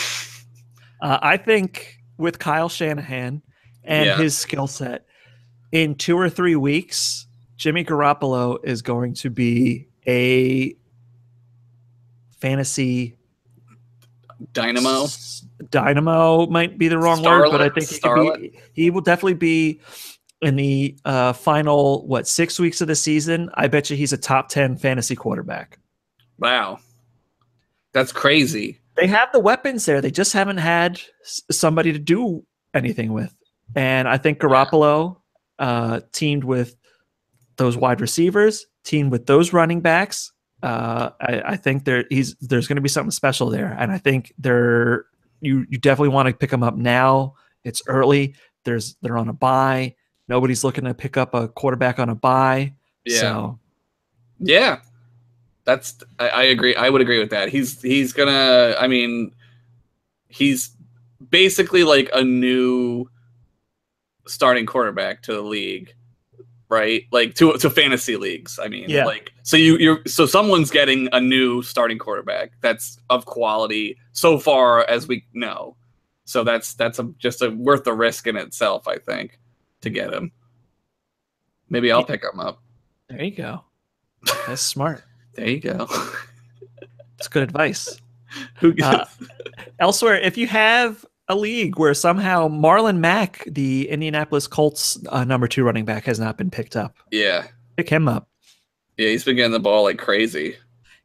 I think with Kyle Shanahan and his skill set, in 2 or 3 weeks, Jimmy Garoppolo is going to be a fantasy dynamo. Dynamo might be the wrong word, but I think he will definitely be in the final 6 weeks of the season. I bet you he's a top 10 fantasy quarterback. Wow, that's crazy. They have the weapons there. They just haven't had somebody to do anything with. And I think Garoppolo teamed with those wide receivers, teamed with those running backs. I think there's going to be something special there. And I think you definitely want to pick them up now. It's early. They're on a bye. Nobody's looking to pick up a quarterback on a bye. Yeah. So. Yeah. I agree. I would agree with that. He's gonna, I mean, he's basically like a new starting quarterback to the league, right? Like to fantasy leagues. I mean, like, so someone's getting a new starting quarterback that's of quality so far as we know. So that's just worth the risk in itself, I think, to get him. Maybe I'll pick him up. There you go. That's smart. There you go. That's good advice. Elsewhere, if you have a league where somehow Marlon Mack, the Indianapolis Colts number 2 running back, has not been picked up, pick him up. Yeah, he's been getting the ball like crazy.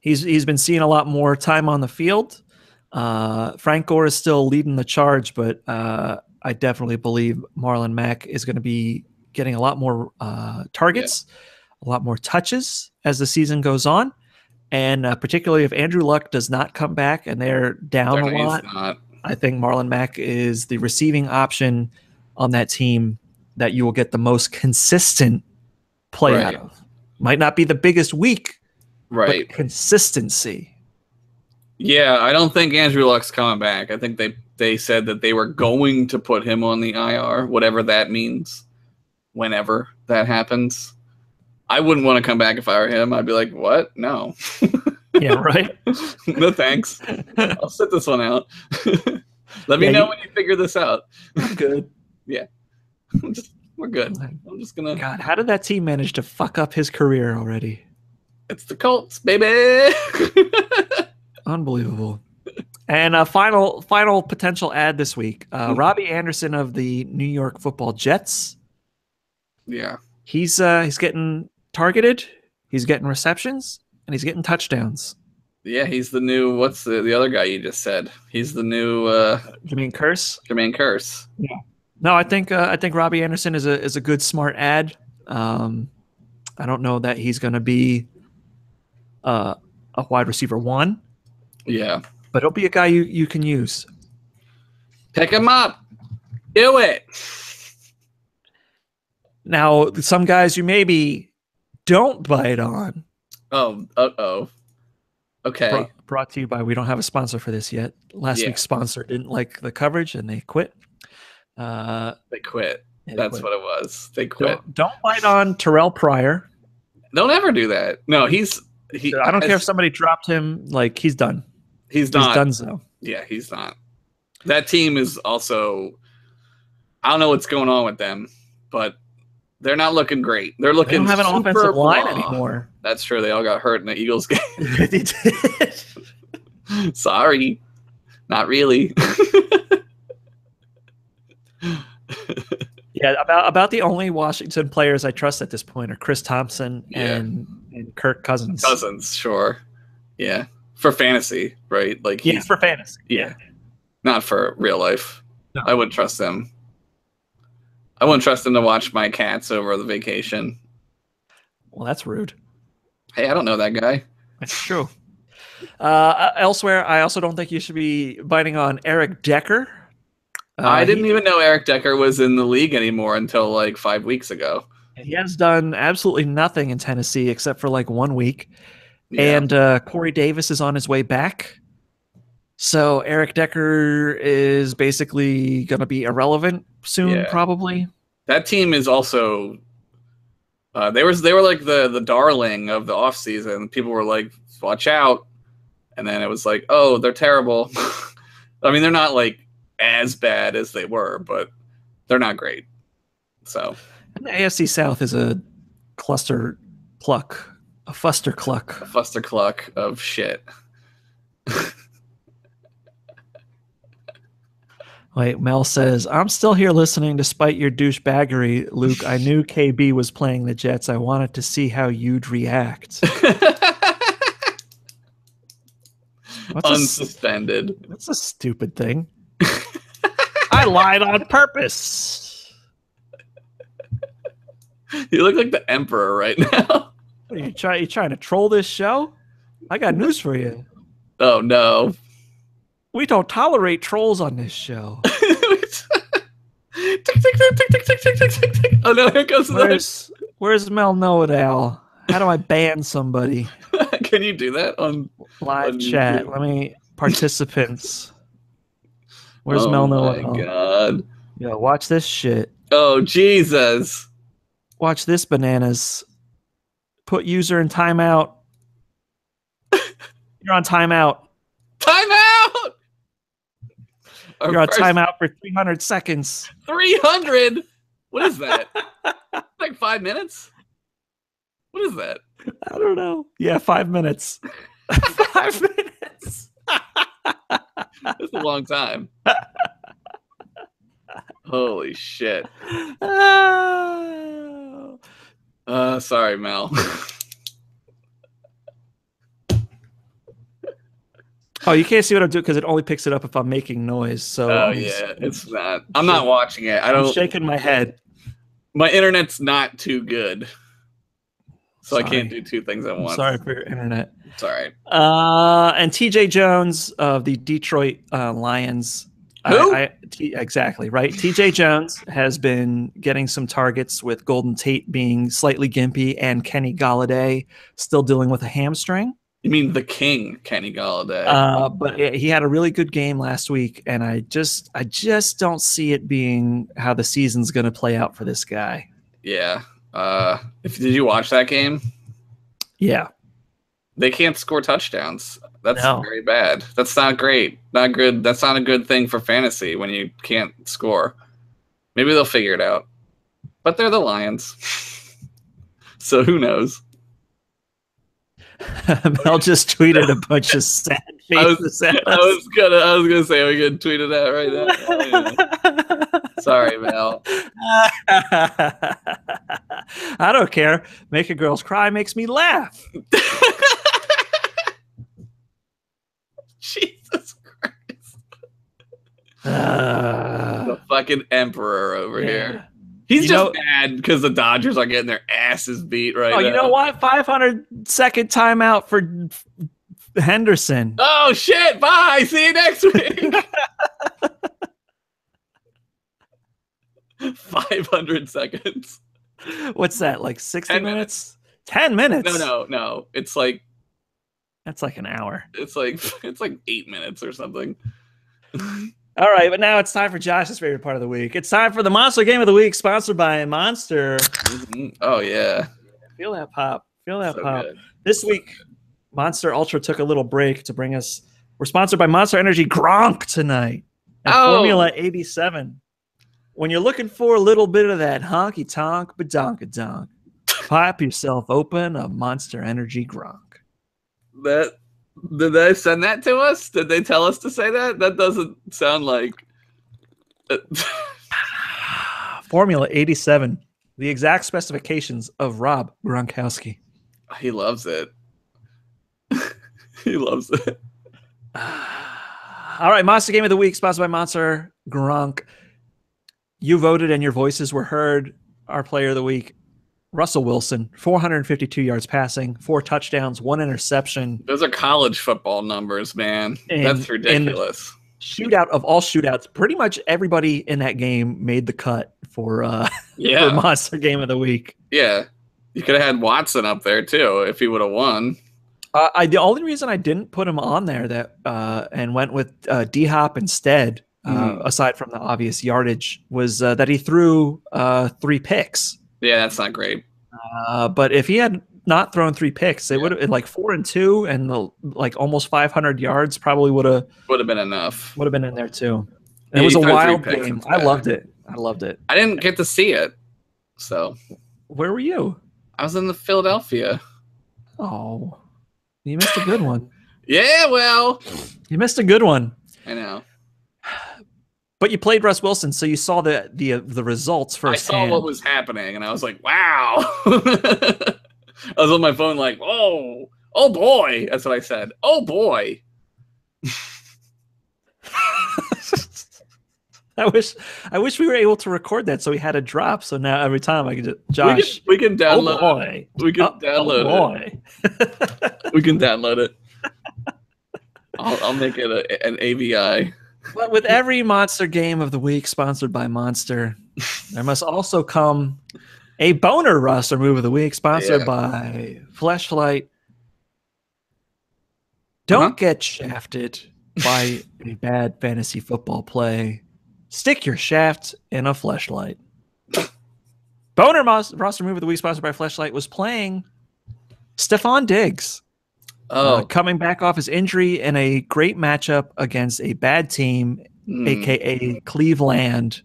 He's been seeing a lot more time on the field. Frank Gore is still leading the charge, but I definitely believe Marlon Mack is going to be getting a lot more targets, a lot more touches as the season goes on. And particularly if Andrew Luck does not come back and they're down a lot, I think Marlon Mack is the receiving option on that team that you will get the most consistent play out of. Might not be the biggest week, but consistency. Yeah, I don't think Andrew Luck's coming back. I think they said that they were going to put him on the IR, whatever that means, whenever that happens. I wouldn't want to come back if I were him. I'd be like, what? No. Yeah, right? No, thanks. I'll sit this one out. Let me know when you figure this out. I'm good. Yeah. We're good. I'm just going to... God, how did that team manage to fuck up his career already? It's the Colts, baby! Unbelievable. And a final potential ad this week. Robbie Anderson of the New York Football Jets. Yeah. He's getting targeted, he's getting receptions, and he's getting touchdowns. Yeah, he's the new, what's the other guy you just said? He's the new Jermaine Kearse. Jermaine Kearse. Yeah. No, I think Robbie Anderson is a good smart ad. I don't know that he's going to be a wide receiver 1. Yeah. But he'll be a guy you can use. Pick him up. Do it. Now, some guys you maybe don't bite on. Oh, okay. Brought to you by, we don't have a sponsor for this yet. Last week's sponsor didn't like the coverage and they quit. They quit. Yeah, That's what it was. They quit. Don't bite on Terrell Pryor. Don't ever do that. No, I don't care if somebody dropped him. Like, he's done. He's not. He's done so. Yeah, he's not. That team is also, I don't know what's going on with them, but they're not looking great. They don't have an offensive line anymore. That's true. They all got hurt in the Eagles game. They did. Sorry. Not really. Yeah, about the only Washington players I trust at this point are Chris Thompson and Kirk Cousins. Cousins, sure. Yeah. For fantasy, right? Like, for fantasy. Yeah. Not for real life. No. I wouldn't trust them. I wouldn't trust them to watch my cats over the vacation. Well, that's rude. Hey, I don't know that guy. That's true. Elsewhere, I also don't think you should be biting on Eric Decker. I didn't even know Eric Decker was in the league anymore until like 5 weeks ago. He has done absolutely nothing in Tennessee except for like 1 week. Yeah. And Corey Davis is on his way back. So Eric Decker is basically going to be irrelevant soon, probably. That team is also they were like the darling of the offseason. People were like, watch out. And then it was like, oh, they're terrible. I mean, they're not like as bad as they were, but they're not great. So and the AFC South is a fuster cluck of shit. Wait, Mel says, I'm still here listening despite your douchebaggery, Luke. I knew KB was playing the Jets. I wanted to see how you'd react. Unsuspended. That's a stupid thing. I lied on purpose. You look like the Emperor right now. What, you trying to troll this show? I got news for you. Oh, no. We don't tolerate trolls on this show. Tick, tick, tick, tick, tick, tick, tick, tick, tick. Oh, no, here goes Where's Mel Know-It-All? How do I ban somebody? Can you do that on live chat? YouTube? Let me participants. Where's Mel Know-It-All? Oh my god. Yo, watch this shit. Oh Jesus. Watch this bananas. Put user in timeout. You're on timeout. Timeout. You're on timeout for 300 seconds. 300? What is that? Like 5 minutes? What is that? I don't know. Yeah, 5 minutes. 5 minutes. That's a long time. Holy shit. Sorry, Mel. Oh, you can't see what I'm doing because it only picks it up if I'm making noise. So it's not. I'm not watching it. I'm shaking my head. My internet's not too good. so I can't do two things at once. Sorry for your internet. It's all right. And TJ Jones of the Detroit Lions. Who? Exactly, right. TJ Jones has been getting some targets with Golden Tate being slightly gimpy and Kenny Galladay still dealing with a hamstring. You mean the king, Kenny Galladay? But he had a really good game last week, and I just don't see it being how the season's going to play out for this guy. Yeah. Did you watch that game? Yeah. They can't score touchdowns. That's very bad. That's not great. Not good. That's not a good thing for fantasy when you can't score. Maybe they'll figure it out. But they're the Lions. So who knows? Mel just tweeted a bunch of sad faces at us. I was gonna say we could tweet it out right now. Sorry, Mel. I don't care. Make a girl's cry makes me laugh. Jesus Christ. The fucking emperor over here. He's just mad because the Dodgers are getting their asses beat right now. You know what? 500-second timeout for Henderson. Oh, shit. Bye. See you next week. 500 seconds. What's that, like 60 minutes? 10 minutes? No. It's like... That's like an hour. It's like 8 minutes or something. All right, but now it's time for Josh's favorite part of the week. It's time for the Monster Game of the Week, sponsored by Monster. Mm-hmm. Oh, yeah. Feel that pop. Feel that pop. Good. This week, Monster Ultra took a little break to bring us... We're sponsored by Monster Energy Gronk tonight. And Formula 87. When you're looking for a little bit of that honky-tonk badonkadonk, pop yourself open a Monster Energy Gronk. Did they send that to us? Did they tell us to say that? That doesn't sound like... Formula 87. The exact specifications of Rob Gronkowski. He loves it. He loves it. All right, Monster Game of the Week, sponsored by Monster Gronk. You voted and your voices were heard. Our player of the week, Russell Wilson, 452 yards passing, 4 touchdowns, 1 interception. Those are college football numbers, man. That's ridiculous. Shootout of all shootouts, pretty much everybody in that game made the cut for Monster Game of the Week. Yeah. You could have had Watson up there, too, if he would have won. The only reason I didn't put him on there and went with D-Hop instead, aside from the obvious yardage, was that he threw 3 picks. Yeah, that's not great. But if he had not thrown 3 picks, it would have like 4 and 2 and almost 500 yards probably would have been enough. Would have been in there too. And it was a wild game. I loved it. I didn't get to see it. So where were you? I was in Philadelphia. Oh, you missed a good one. Yeah, well, you missed a good one. I know. But you played Russ Wilson, so you saw the results first. I saw what was happening, and I was like, "Wow!" I was on my phone, like, "Oh boy!" That's what I said. "Oh boy!" I wish we were able to record that, so we had a drop. So now every time I can just Josh, we can download. Oh boy, we can download it. We can download it. I'll make it an AVI. But with every Monster Game of the Week sponsored by Monster, there must also come a boner roster move of the week sponsored by Fleshlight. Don't get shafted by a bad fantasy football play. Stick your shaft in a Fleshlight. Boner roster move of the week sponsored by Fleshlight was playing Stephon Diggs. Coming back off his injury in a great matchup against a bad team, a.k.a. Cleveland.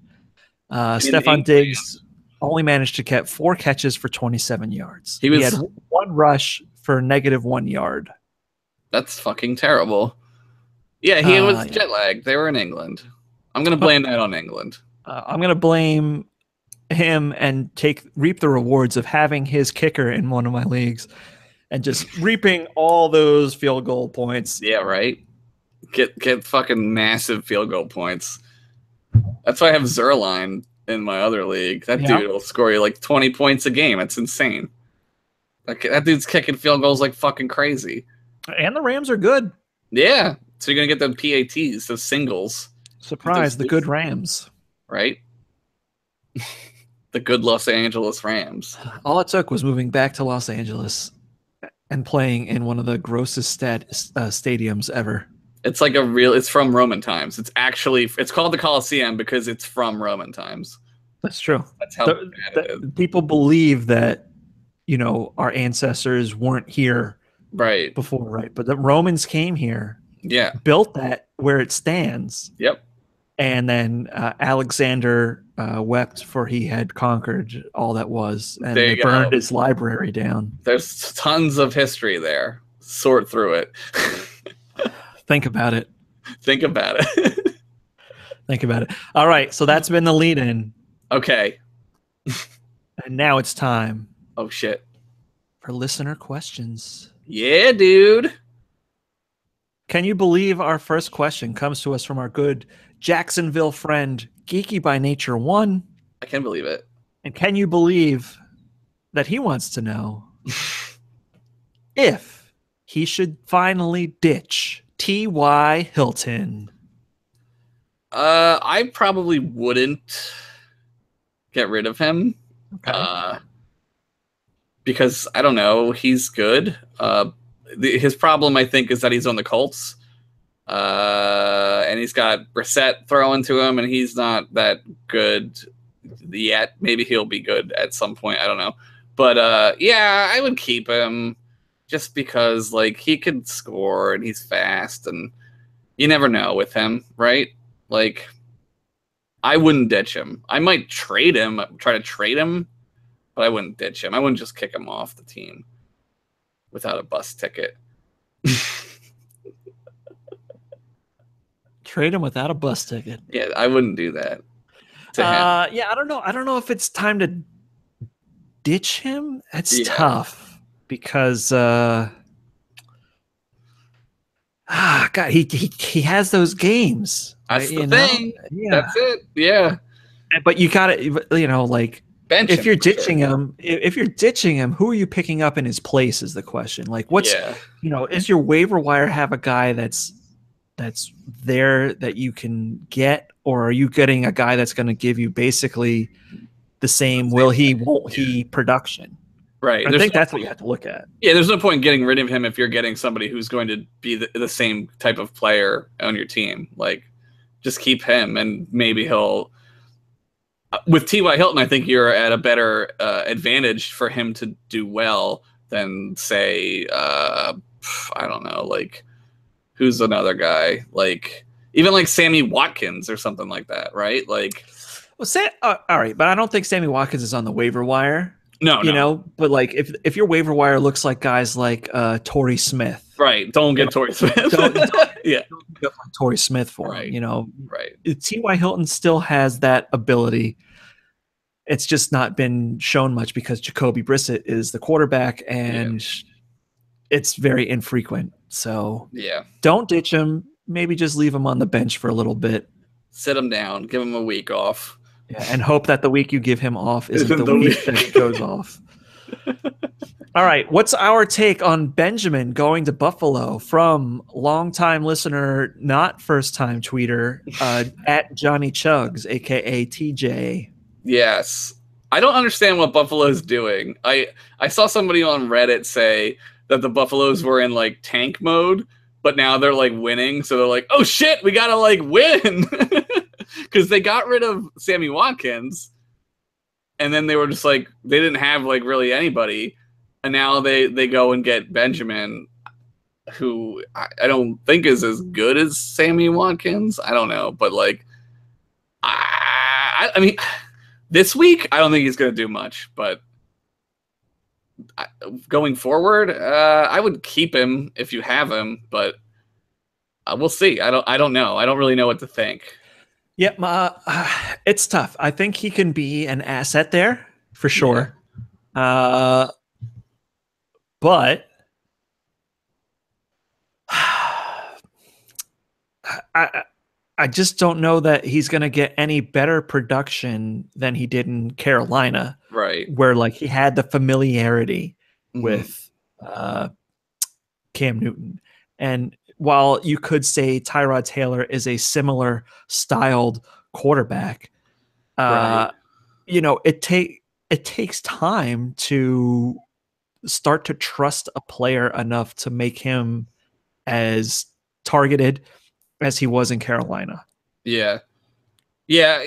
Stephon Diggs only managed to get 4 catches for 27 yards. He had 1 rush for -1 yard. That's fucking terrible. Yeah, he was jet lagged. They were in England. I'm going to blame that on England. I'm going to blame him and reap the rewards of having his kicker in one of my leagues. And just reaping all those field goal points. Yeah, right. Get fucking massive field goal points. That's why I have Zerline in my other league. That dude will score you like 20 points a game. It's insane. That dude's kicking field goals like fucking crazy. And the Rams are good. Yeah. So you're going to get the PATs, the singles. Surprise, the good Rams. Right? The good Los Angeles Rams. All it took was moving back to Los Angeles and playing in one of the grossest stadiums ever. It's like it's from Roman times. It's called the Coliseum because it's from Roman times. That's true. That's how bad it is. People believe that, our ancestors weren't here before, right? But the Romans came here, built that where it stands. Yep. And then Alexander wept for he had conquered all that was, and they burned his library down. There's tons of history there. Sort through it. Think about it. Think about it. Think about it. All right, so that's been the lead-in. Okay. And now it's time. Oh, shit. For listener questions. Yeah, dude. Can you believe our first question comes to us from our good Jacksonville friend, Geeky by Nature 1? I can't believe it. And can you believe that he wants to know if he should finally ditch T.Y. Hilton? I probably wouldn't get rid of him. Okay. Because, I don't know, he's good. His problem, I think, is that he's on the Colts. And he's got Brissett throwing to him, and he's not that good yet. Maybe he'll be good at some point. I don't know. But, yeah, I would keep him just because, like, he can score, and he's fast, and you never know with him, right? Like, I wouldn't ditch him. I might try to trade him, but I wouldn't ditch him. I wouldn't just kick him off the team without a bus ticket. Trade him without a bus ticket. Yeah, I wouldn't do that to him. Yeah, I don't know. I don't know if it's time to ditch him. It's tough because God, he has those games. That's the thing. Yeah. That's it. Yeah. But you got to, like, bench if you're ditching him, who are you picking up in his place is the question. Like, is your waiver wire have a guy that's there that you can get, or are you getting a guy that's going to give you basically the same won't he production? Right. I think that's what you have to look at. Yeah, there's no point getting rid of him if you're getting somebody who's going to be the same type of player on your team. Like, just keep him, and maybe he'll. With T.Y. Hilton, I think you're at a better advantage for him to do well than, say, I don't know, like, who's another guy? Like, even like Sammy Watkins or something like that, right? Like, well, all right, but I don't think Sammy Watkins is on the waiver wire. No. But like, if your waiver wire looks like guys like Torrey Smith, right? Don't get Torrey Smith. don't get Torrey Smith for him. Right. T.Y. Hilton still has that ability. It's just not been shown much because Jacoby Brissett is the quarterback, and it's very infrequent. So don't ditch him. Maybe just leave him on the bench for a little bit. Sit him down. Give him a week off. Yeah, and hope that the week you give him off isn't the week that he goes off. All right. What's our take on Benjamin going to Buffalo from longtime listener, not first-time tweeter, at Johnny Chugs, a.k.a. TJ? Yes. I don't understand what Buffalo's doing. I saw somebody on Reddit say that the Buffaloes were in, like, tank mode, but now they're, like, winning. So they're like, oh, shit, we got to, like, win. Because they got rid of Sammy Watkins, and then they were just like, they didn't have like really anybody, and now they go and get Benjamin, who I don't think is as good as Sammy Watkins. I don't know, but like, I mean, this week I don't think he's going to do much, but going forward, I would keep him if you have him, but we'll see. I don't know. I don't really know what to think. Yeah, it's tough. I think he can be an asset there for sure. Yeah. But I just don't know that he's going to get any better production than he did in Carolina. Right. Where like he had the familiarity with Cam Newton. And while you could say Tyrod Taylor is a similar styled quarterback, Right. it takes time to start to trust a player enough to make him as targeted as he was in Carolina. Yeah. Yeah.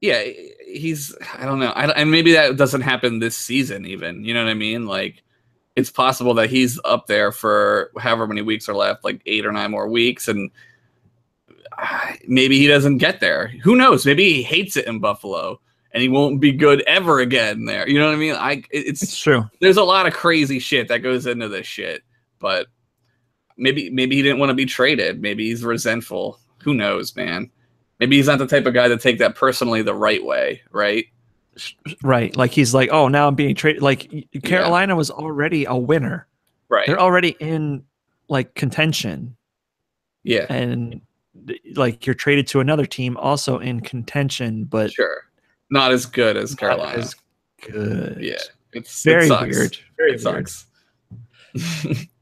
Yeah. I don't know. And maybe that doesn't happen this season even. You know what I mean? Like, it's possible that he's up there for however many weeks are left, like 8 or 9 more weeks. And maybe he doesn't get there. Who knows? Maybe he hates it in Buffalo and he won't be good ever again there. You know what I mean? It's true. There's a lot of crazy shit that goes into this shit, but maybe he didn't want to be traded. Maybe he's resentful. Who knows, man? Maybe he's not the type of guy to take that personally the right way, right? Right. Like he's like, oh, now I'm being traded. Like Carolina was already a winner. Right. They're already in like contention. Yeah. And like you're traded to another team also in contention, but sure. Not as good as Carolina. Not as good. Yeah. It sucks. Weird. Very it sucks.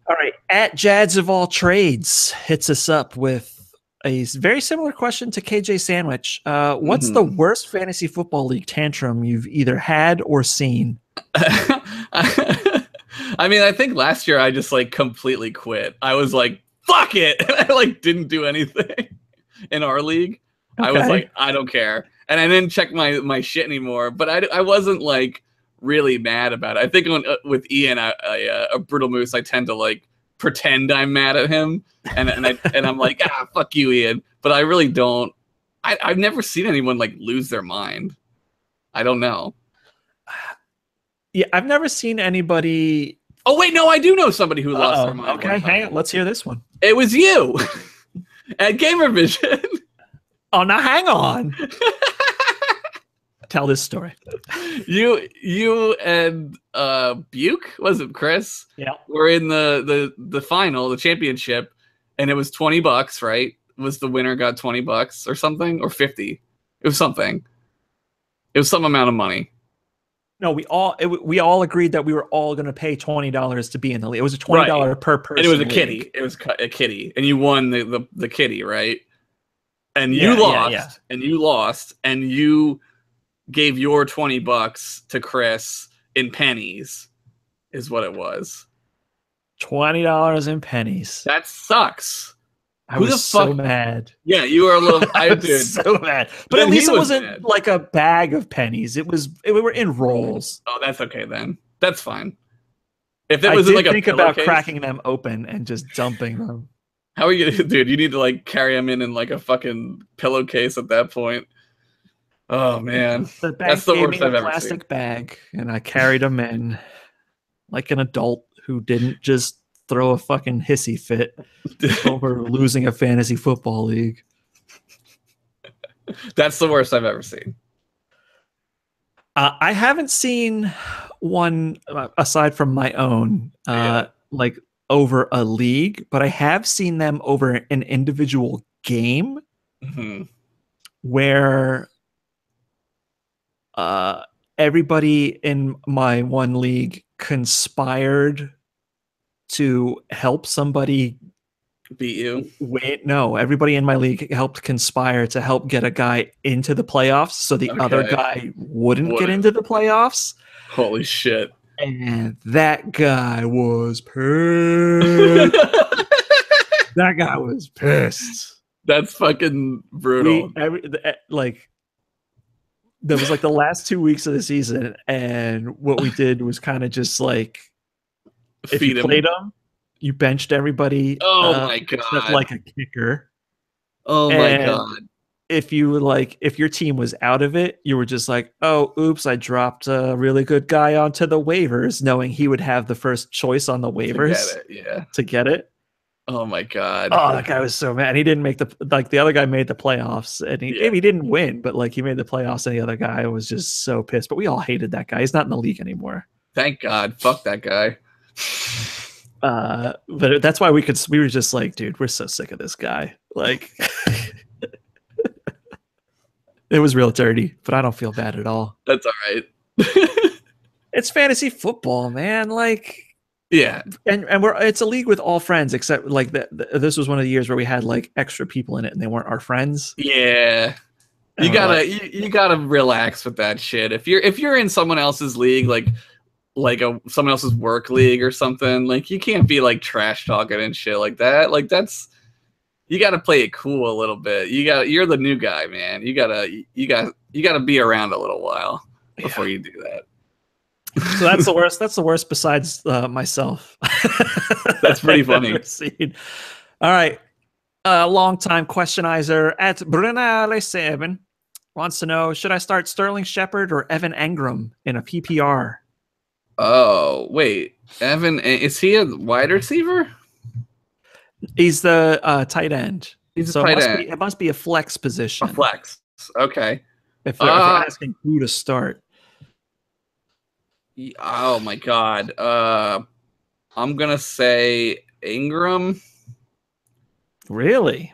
All right. At Jads of all trades hits us up with a very similar question to KJ Sandwich. What's the worst fantasy football league tantrum you've either had or seen? I mean, I think last year I just like completely quit. I was like, fuck it. And I like didn't do anything in our league. Okay. I was like, I don't care. And I didn't check my shit anymore, but I wasn't like really mad about it. I think with Ian, a Brutal Moose, I tend to like pretend I'm mad at him. And I'm like, fuck you, Ian. But I really don't. I've never seen anyone like lose their mind. I don't know. Yeah, I've never seen anybody. Oh wait, no, I do know somebody who lost their mind. Okay, hang on. Let's hear this one. It was you at Gamer Vision. Oh, now hang on. Tell this story. You and Buke, was it Chris? Yeah, were in the final, the championship, and it was $20, right? Was the winner got $20 or something, or 50? It was something. It was some amount of money. No, we all agreed that we were all going to pay $20 to be in the league. It was a $20 per person. And it was a league. kitty. It was a kitty, and you won the kitty, right? And you lost, and you lost, and you gave your $20 to Chris in pennies, is what it was. $20 in pennies. That sucks. I was so mad. Yeah, you were a little. I did so mad. But at least it wasn't like a bag of pennies. We were in rolls. Oh, that's okay then. That's fine. If it was like a think about cracking them open and just dumping them. How are you gonna, dude? You need to like carry them in like a fucking pillowcase at that point. Oh man, that's the worst I've ever seen. Plastic bag, and I carried them in like an adult who didn't just throw a fucking hissy fit over losing a fantasy football league. That's the worst I've ever seen. I haven't seen one aside from my own, like over a league, but I have seen them over an individual game where everybody in my one league conspired to help somebody beat you. No, everybody in my league helped conspire to help get a guy into the playoffs so the other guy wouldn't get into the playoffs. Holy shit. And that guy was pissed. That guy was pissed. That's fucking brutal. There was like the last 2 weeks of the season, and what we did was kind of just like, if you played them, you benched everybody. Oh my god! Except like a kicker. Oh my god! If your team was out of it, you were just like, oh, oops, I dropped a really good guy onto the waivers, knowing he would have the first choice on the waivers to get it. Oh my god! Oh, that guy was so mad. He didn't make the other guy made the playoffs, and he didn't win, but like he made the playoffs, and the other guy was just so pissed. But we all hated that guy. He's not in the league anymore. Thank God. Fuck that guy. But that's why we were just like, dude, we're so sick of this guy. Like, it was real dirty, but I don't feel bad at all. That's all right. It's fantasy football, man. Like, Yeah. and it's a league with all friends, except like this was one of the years where we had like extra people in it and they weren't our friends. Yeah. And You we're gotta like, you gotta relax with that shit. If you're in someone else's league, like someone else's work league or something, like you can't be like trash talking and shit like that. Like that's you gotta play it cool a little bit. You're the new guy, man. You gotta be around a little while before you do that. so that's the worst. That's the worst besides myself. That's pretty funny. All right. Long-time questionizer at Brunale7 wants to know, should I start Sterling Shepard or Evan Engram in a PPR? Oh, wait. Evan, is he a wide receiver? He's the tight end. He's a tight end. It must be a flex position. A flex. Okay. If they're asking who to start. Oh, my God. I'm going to say Ingram. Really?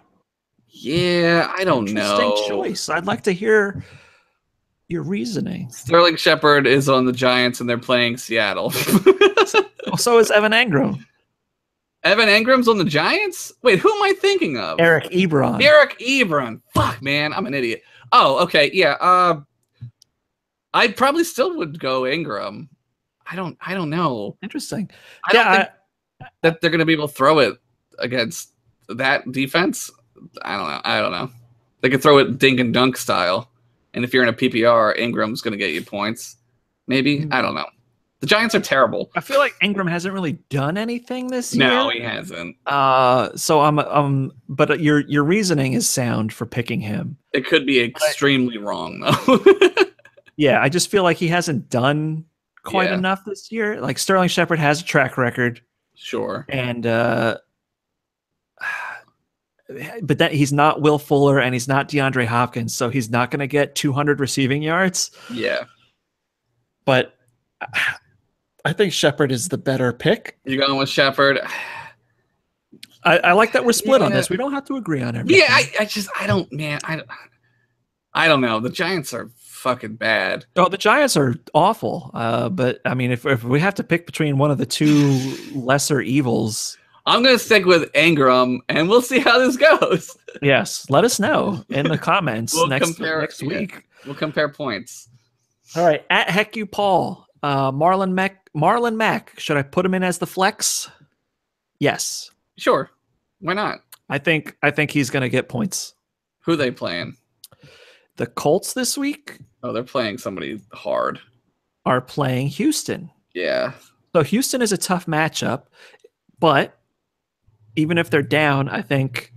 Yeah, I don't know. Interesting choice. I'd like to hear your reasoning. Sterling Shepard is on the Giants and they're playing Seattle. So is Evan Engram. Evan Engram's on the Giants? Wait, who am I thinking of? Eric Ebron. Eric Ebron. Fuck, man, I'm an idiot. Oh, okay, yeah. I probably still would go Ingram. I don't know. Interesting. I don't think that they're going to be able to throw it against that defense. I don't know. They could throw it dink and dunk style. And if you're in a PPR, Ingram's going to get you points. Maybe. I don't know. The Giants are terrible. I feel like Ingram hasn't really done anything this year. No, he hasn't. So but your reasoning is sound for picking him. It could be extremely wrong though. Yeah, I just feel like he hasn't done quite enough this year. Like Sterling Shepard has a track record. Sure. And but that he's not Will Fuller and he's not DeAndre Hopkins, so he's not going to get 200 receiving yards. Yeah. But I think Shepard is the better pick. You going with Shepard? I like that we're split on this. We don't have to agree on everything. Yeah, I don't know. The Giants are fucking bad. Oh, the Giants are awful. But I mean, if we have to pick between one of the two lesser evils, I'm going to stick with Ingram, and we'll see how this goes. Yes, let us know in the comments next week. Yeah, we'll compare points. All right, at Heck You Paul, Marlon Mack. Should I put him in as the flex? Yes. Sure. Why not? I think he's going to get points. Who are they playing? The Colts this week. Oh, they're playing somebody hard. Are playing Houston. Yeah. So Houston is a tough matchup, but even if they're down, I think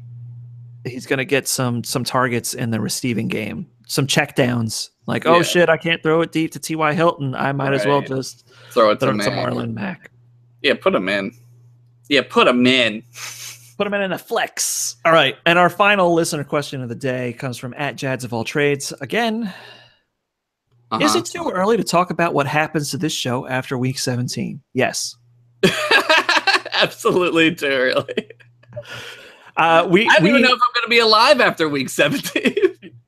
he's going to get some targets in the receiving game, some checkdowns. Like, oh shit, I can't throw it deep to T.Y. Hilton. I might as well just throw it to Marlon Mack. Yeah, put him in. Yeah, put him in. Put him in a flex. All right, and our final listener question of the day comes from at Jads of All Trades. Again, is it too early to talk about what happens to this show after week 17? Yes. Absolutely too early. I don't even know if I'm going to be alive after week 17.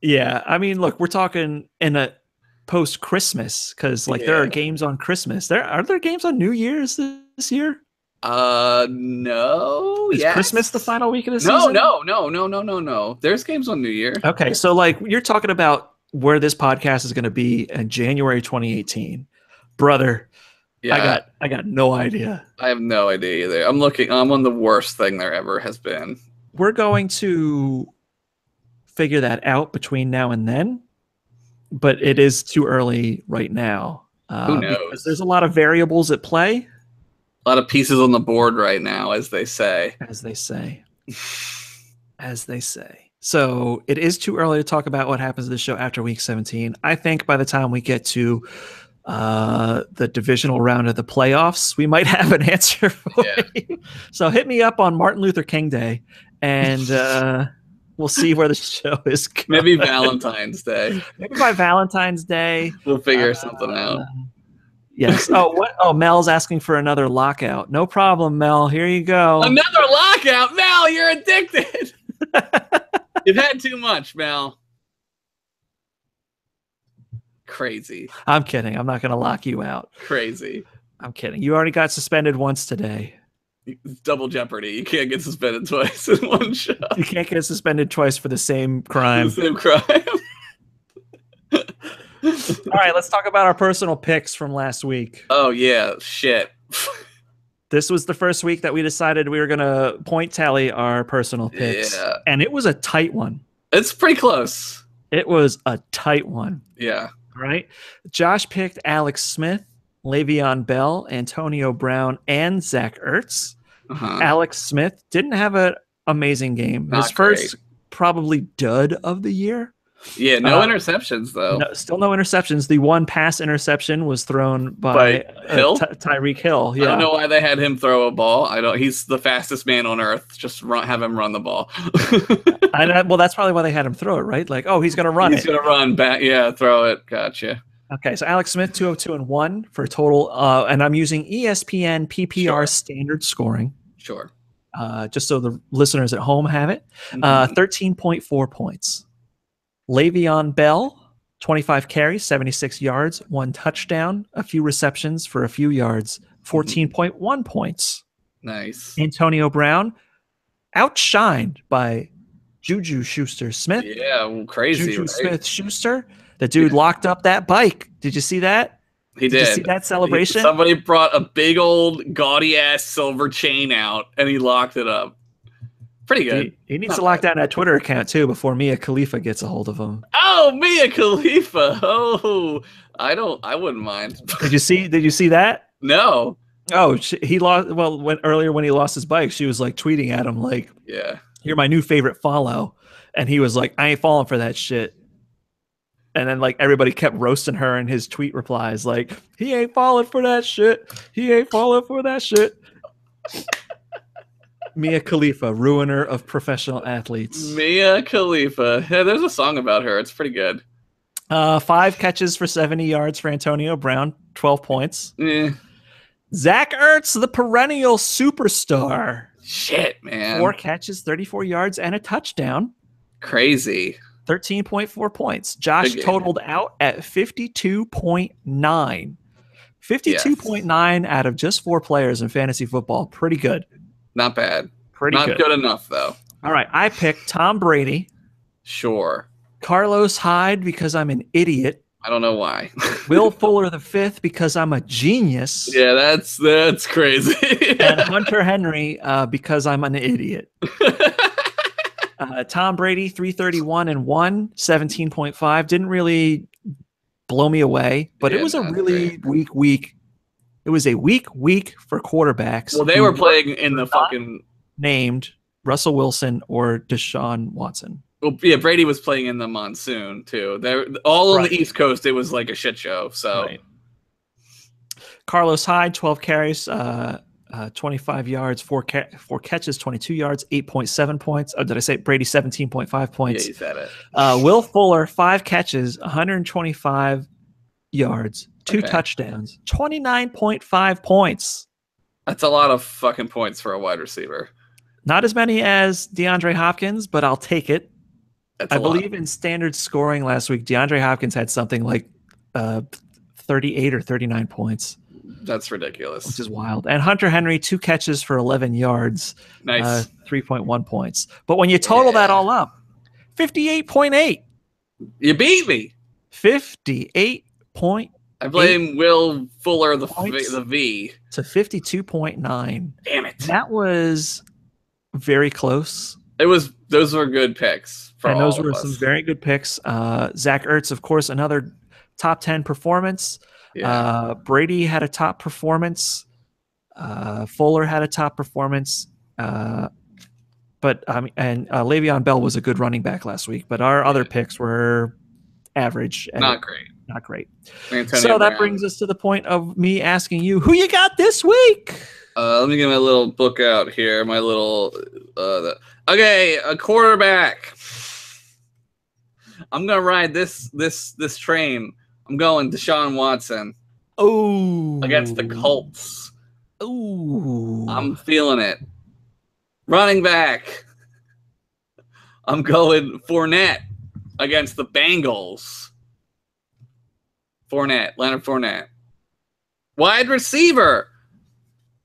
Yeah, I mean, look, we're talking in a post-Christmas because, there are games on Christmas. Are there games on New Year's this year? No. Is Christmas the final week of the season? No. There's games on New Year. Okay, so you're talking about where this podcast is going to be in January 2018, brother. Yeah, I got no idea. I have no idea either. I'm on the worst thing there ever has been. We're going to figure that out between now and then, but it is too early right now. Who knows? Because there's a lot of variables at play. A lot of pieces on the board right now, as they say. As they say. As they say. So it is too early to talk about what happens to the show after week 17. I think by the time we get to the divisional round of the playoffs, we might have an answer for you. So hit me up on Martin Luther King Day, and we'll see where the show is going. Maybe Valentine's Day. Maybe by Valentine's Day. We'll figure something out. Yes. Oh, Mel's asking for another lockout. No problem, Mel. Here you go. Another lockout? Mel, you're addicted. You've had too much, Mel. Crazy. I'm kidding. I'm not going to lock you out. Crazy. I'm kidding. You already got suspended once today. It's double jeopardy. You can't get suspended twice in one shot. You can't get suspended twice for the same crime. The same crime. All right, let's talk about our personal picks from last week. Oh, yeah. Shit. This was the first week that we decided we were going to point tally our personal picks. Yeah. And it was a tight one. It's pretty close. It was a tight one. Yeah. All right. Josh picked Alex Smith, Le'Veon Bell, Antonio Brown, and Zach Ertz. Uh-huh. Alex Smith didn't have an amazing game. Not His first probably dud of the year. Yeah, no interceptions, though. Still no interceptions. The one pass interception was thrown by Hill? Tyreek Hill. Yeah. I don't know why they had him throw a ball. He's the fastest man on earth. Just have him run the ball. Well, that's probably why they had him throw it, right? Like, oh, he's going to run He's going to run back. Yeah, throw it. Gotcha. Okay, so Alex Smith, 202-1 for a total. And I'm using ESPN PPR standard scoring. Sure. Just so the listeners at home have it. 13.4 points. Le'Veon Bell, 25 carries, 76 yards, 1 touchdown, a few receptions for a few yards, 14.1 points. Nice. Antonio Brown, outshined by Juju Schuster-Smith. Yeah, crazy. Juju Smith-Schuster. The dude locked up that bike. Did you see that? He did. Did you see that celebration? Somebody brought a big old gaudy-ass silver chain out, and he locked it up. Pretty good. He needs to lock down that Twitter account too before Mia Khalifa gets a hold of him. Oh, Mia Khalifa. Oh, I wouldn't mind. Did you see that? No. Oh, he lost. Well, when he lost his bike, she was like tweeting at him like, "Yeah, you're my new favorite follow," and he was like, "I ain't falling for that shit." And then like everybody kept roasting her in his tweet replies, like, "He ain't falling for that shit. He ain't falling for that shit." Mia Khalifa, ruiner of professional athletes. Mia Khalifa. Yeah, there's a song about her. It's pretty good. 5 catches for 70 yards for Antonio Brown, 12 points. Eh. Zach Ertz, the perennial superstar. Shit, man. 4 catches, 34 yards, and a touchdown. Crazy. 13.4 points. Josh totaled out at 52.9. 52.9 out of just 4 players in fantasy football. Pretty good. Not bad. Not good enough, though. All right. I picked Tom Brady. Sure. Carlos Hyde because I'm an idiot. I don't know why. Will Fuller the fifth because I'm a genius. Yeah, that's crazy. And Hunter Henry because I'm an idiot. Tom Brady, 331-1, 17.5. Didn't really blow me away, but it was a really weak week. It was a weak week for quarterbacks. Well, they were playing in the fucking named Russell Wilson or Deshaun Watson. Well, yeah, Brady was playing in the monsoon too. They're all on the East Coast. It was like a shit show. So, Carlos Hyde, 12 carries, 25 yards, 4 catches, 22 yards, 8.7 points. Oh, did I say Brady 17.5 points? Yeah, you said it. Will Fuller, 5 catches, 125 yards, 2 touchdowns, 29.5 points. That's a lot of fucking points for a wide receiver. Not as many as DeAndre Hopkins, but I'll take it. I believe in standard scoring last week, DeAndre Hopkins had something like 38 or 39 points. That's ridiculous. Which is wild. And Hunter Henry, 2 catches for 11 yards. Nice. 3.1 points. But when you total that all up, 58.8. You beat me. 58.8. I blame Will Fuller, the V. To 52.9. Damn it. That was very close. Those were good picks. And those were some very good picks. Zach Ertz, of course, another top 10 performance. Yeah. Brady had a top performance. Fuller had a top performance. And Le'Veon Bell was a good running back last week. But our other picks were average. Not great. Not great. Antonio Brown. Brings us to the point of me asking you, who you got this week? Let me get my little book out here. My little okay, a quarterback. I'm gonna ride this train. I'm going Deshaun Watson. Oh, against the Colts. Ooh, I'm feeling it. Running back. I'm going Fournette against the Bengals. Leonard Fournette. Wide receiver.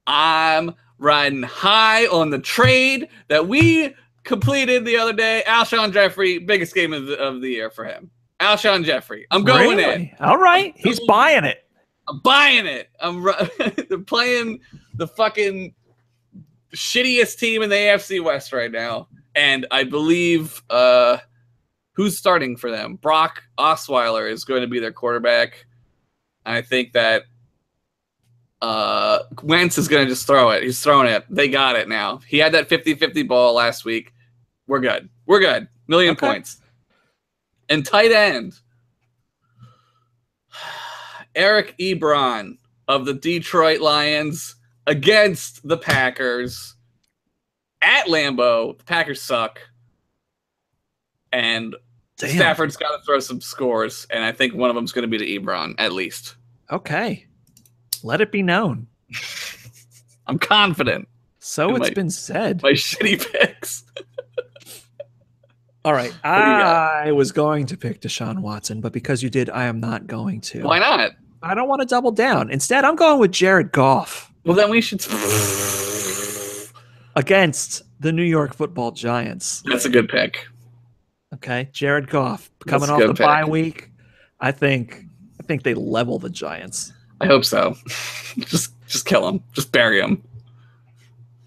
I'm riding high on the trade that we completed the other day. Alshon Jeffrey, biggest game of the year for him. Alshon Jeffrey. I'm going in. All right. He's buying it. I'm buying it. They're playing the fucking shittiest team in the AFC West right now. And I believe who's starting for them? Brock Osweiler is going to be their quarterback. I think that Wentz is going to just throw it. He's throwing it. They got it now. He had that 50-50 ball last week. We're good. We're good. Million points. And tight end, Eric Ebron of the Detroit Lions against the Packers at Lambeau. The Packers suck. And Stafford's got to throw some scores, and I think one of them's going to be to Ebron, at least. Okay. Let it be known. I'm confident. So it's been said. My shitty picks. All right. I was going to pick Deshaun Watson, but because you did, I am not going to. Why not? I don't want to double down. Instead, I'm going with Jared Goff. Well, then we should... against the New York Football Giants. That's a good pick. Okay. Jared Goff coming off the bye week. I think they level the Giants. I hope so. Just kill him. Just bury him.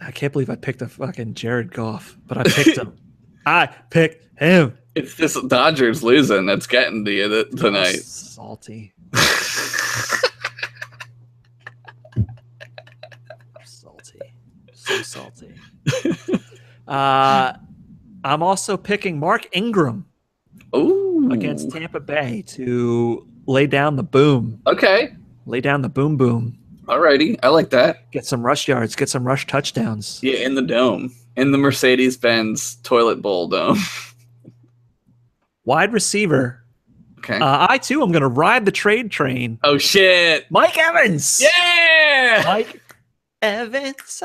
I can't believe I picked a fucking Jared Goff, but I picked him. I picked him. It's this Dodgers losing that's getting to you tonight. Salty. Salty. So salty. I'm also picking Mark Ingram against Tampa Bay to lay down the boom. Okay. Lay down the boom boom. Alrighty. I like that. Get some rush yards. Get some rush touchdowns. Yeah, in the dome. In the Mercedes-Benz toilet bowl dome. Wide receiver. Okay. I, too, am going to ride the trade train. Oh, shit. Mike Evans. Yeah! Mike Evans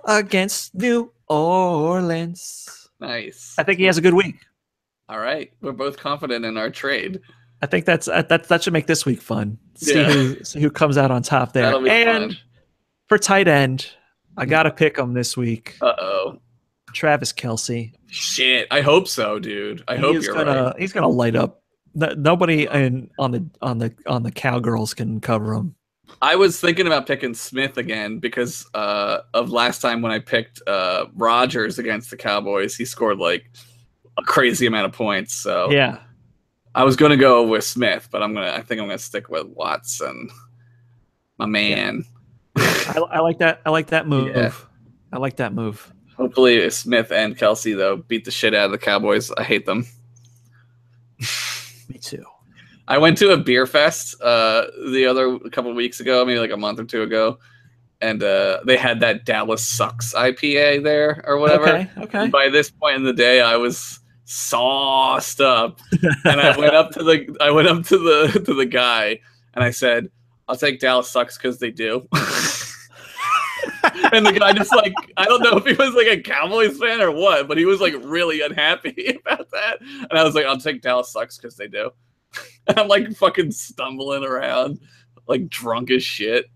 against New Orleans. Nice. I think he has a good week. All right. We're both confident in our trade. I think that should make this week fun. See who comes out on top there. That'll be and fun. For tight end, I got to pick him this week. Uh-oh. Travis Kelce. Shit. I hope so, dude. I hope you're right. He's gonna light up. Nobody on the Cowgirls can cover him. I was thinking about picking Smith again because of last time when I picked Rodgers against the Cowboys. He scored like a crazy amount of points. So yeah, I was gonna go with Smith, but I think I'm gonna stick with Watson, my man. Yeah. I like that. I like that move. Yeah. I like that move. Hopefully Smith and Kelce though beat the shit out of the Cowboys. I hate them. Me too. I went to a beer fest a couple of weeks ago, maybe like a month or two ago, and they had that Dallas Sucks IPA there or whatever. Okay. And by this point in the day, I was sauced up, and I went up to the guy, and I said, "I'll take Dallas Sucks because they do." And the guy just like, I don't know if he was like a Cowboys fan or what, but he was like really unhappy about that. And I was like, I'll take Dallas Sucks because they do. And I'm like fucking stumbling around, like drunk as shit.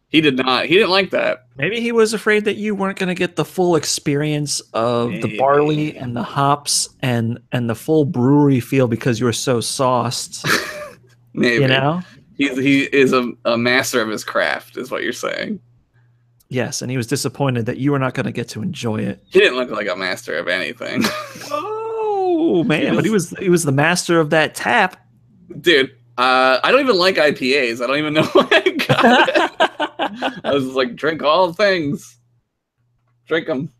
He didn't like that. Maybe he was afraid that you weren't going to get the full experience of the barley and the hops and the full brewery feel because you were so sauced. Maybe. You know? He is a master of his craft, is what you're saying. Yes, and he was disappointed that you were not going to get to enjoy it. He didn't look like a master of anything. Oh man, but he was the master of that tap. Dude, I don't even like IPAs. I don't even know why I got it. I was like, drink all things. Drink them.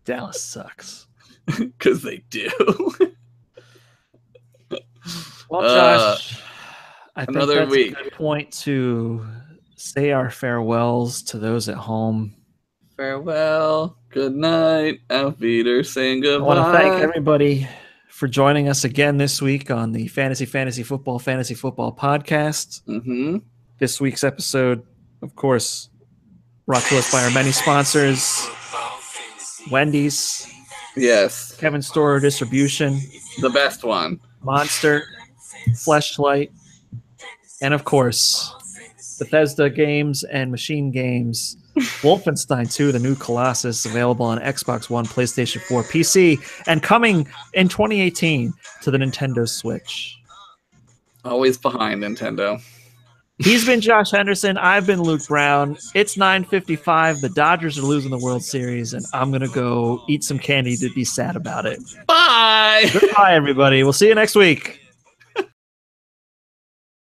Dallas Sucks. Because they do. Well, Josh, I think another that's week. a good point to say our farewells to those at home. Farewell. Good night. Auf Wiedersehen. Goodbye. I want to thank everybody for joining us again this week on the Fantasy Football podcast. Mm-hmm. This week's episode, of course, brought to us by our many sponsors: Wendy's, Yes. Kevin Storer Distribution, The best one. Monster, Fleshlight, and of course, Bethesda games and Machine Games. Wolfenstein 2, the new Colossus, available on Xbox One, PlayStation 4, PC, and coming in 2018 to the Nintendo Switch. Always behind Nintendo. He's been Josh Henderson. I've been Luke Brown. It's 9:55. The Dodgers are losing the World Series, and I'm going to go eat some candy to be sad about it. Bye! Goodbye, everybody. We'll see you next week.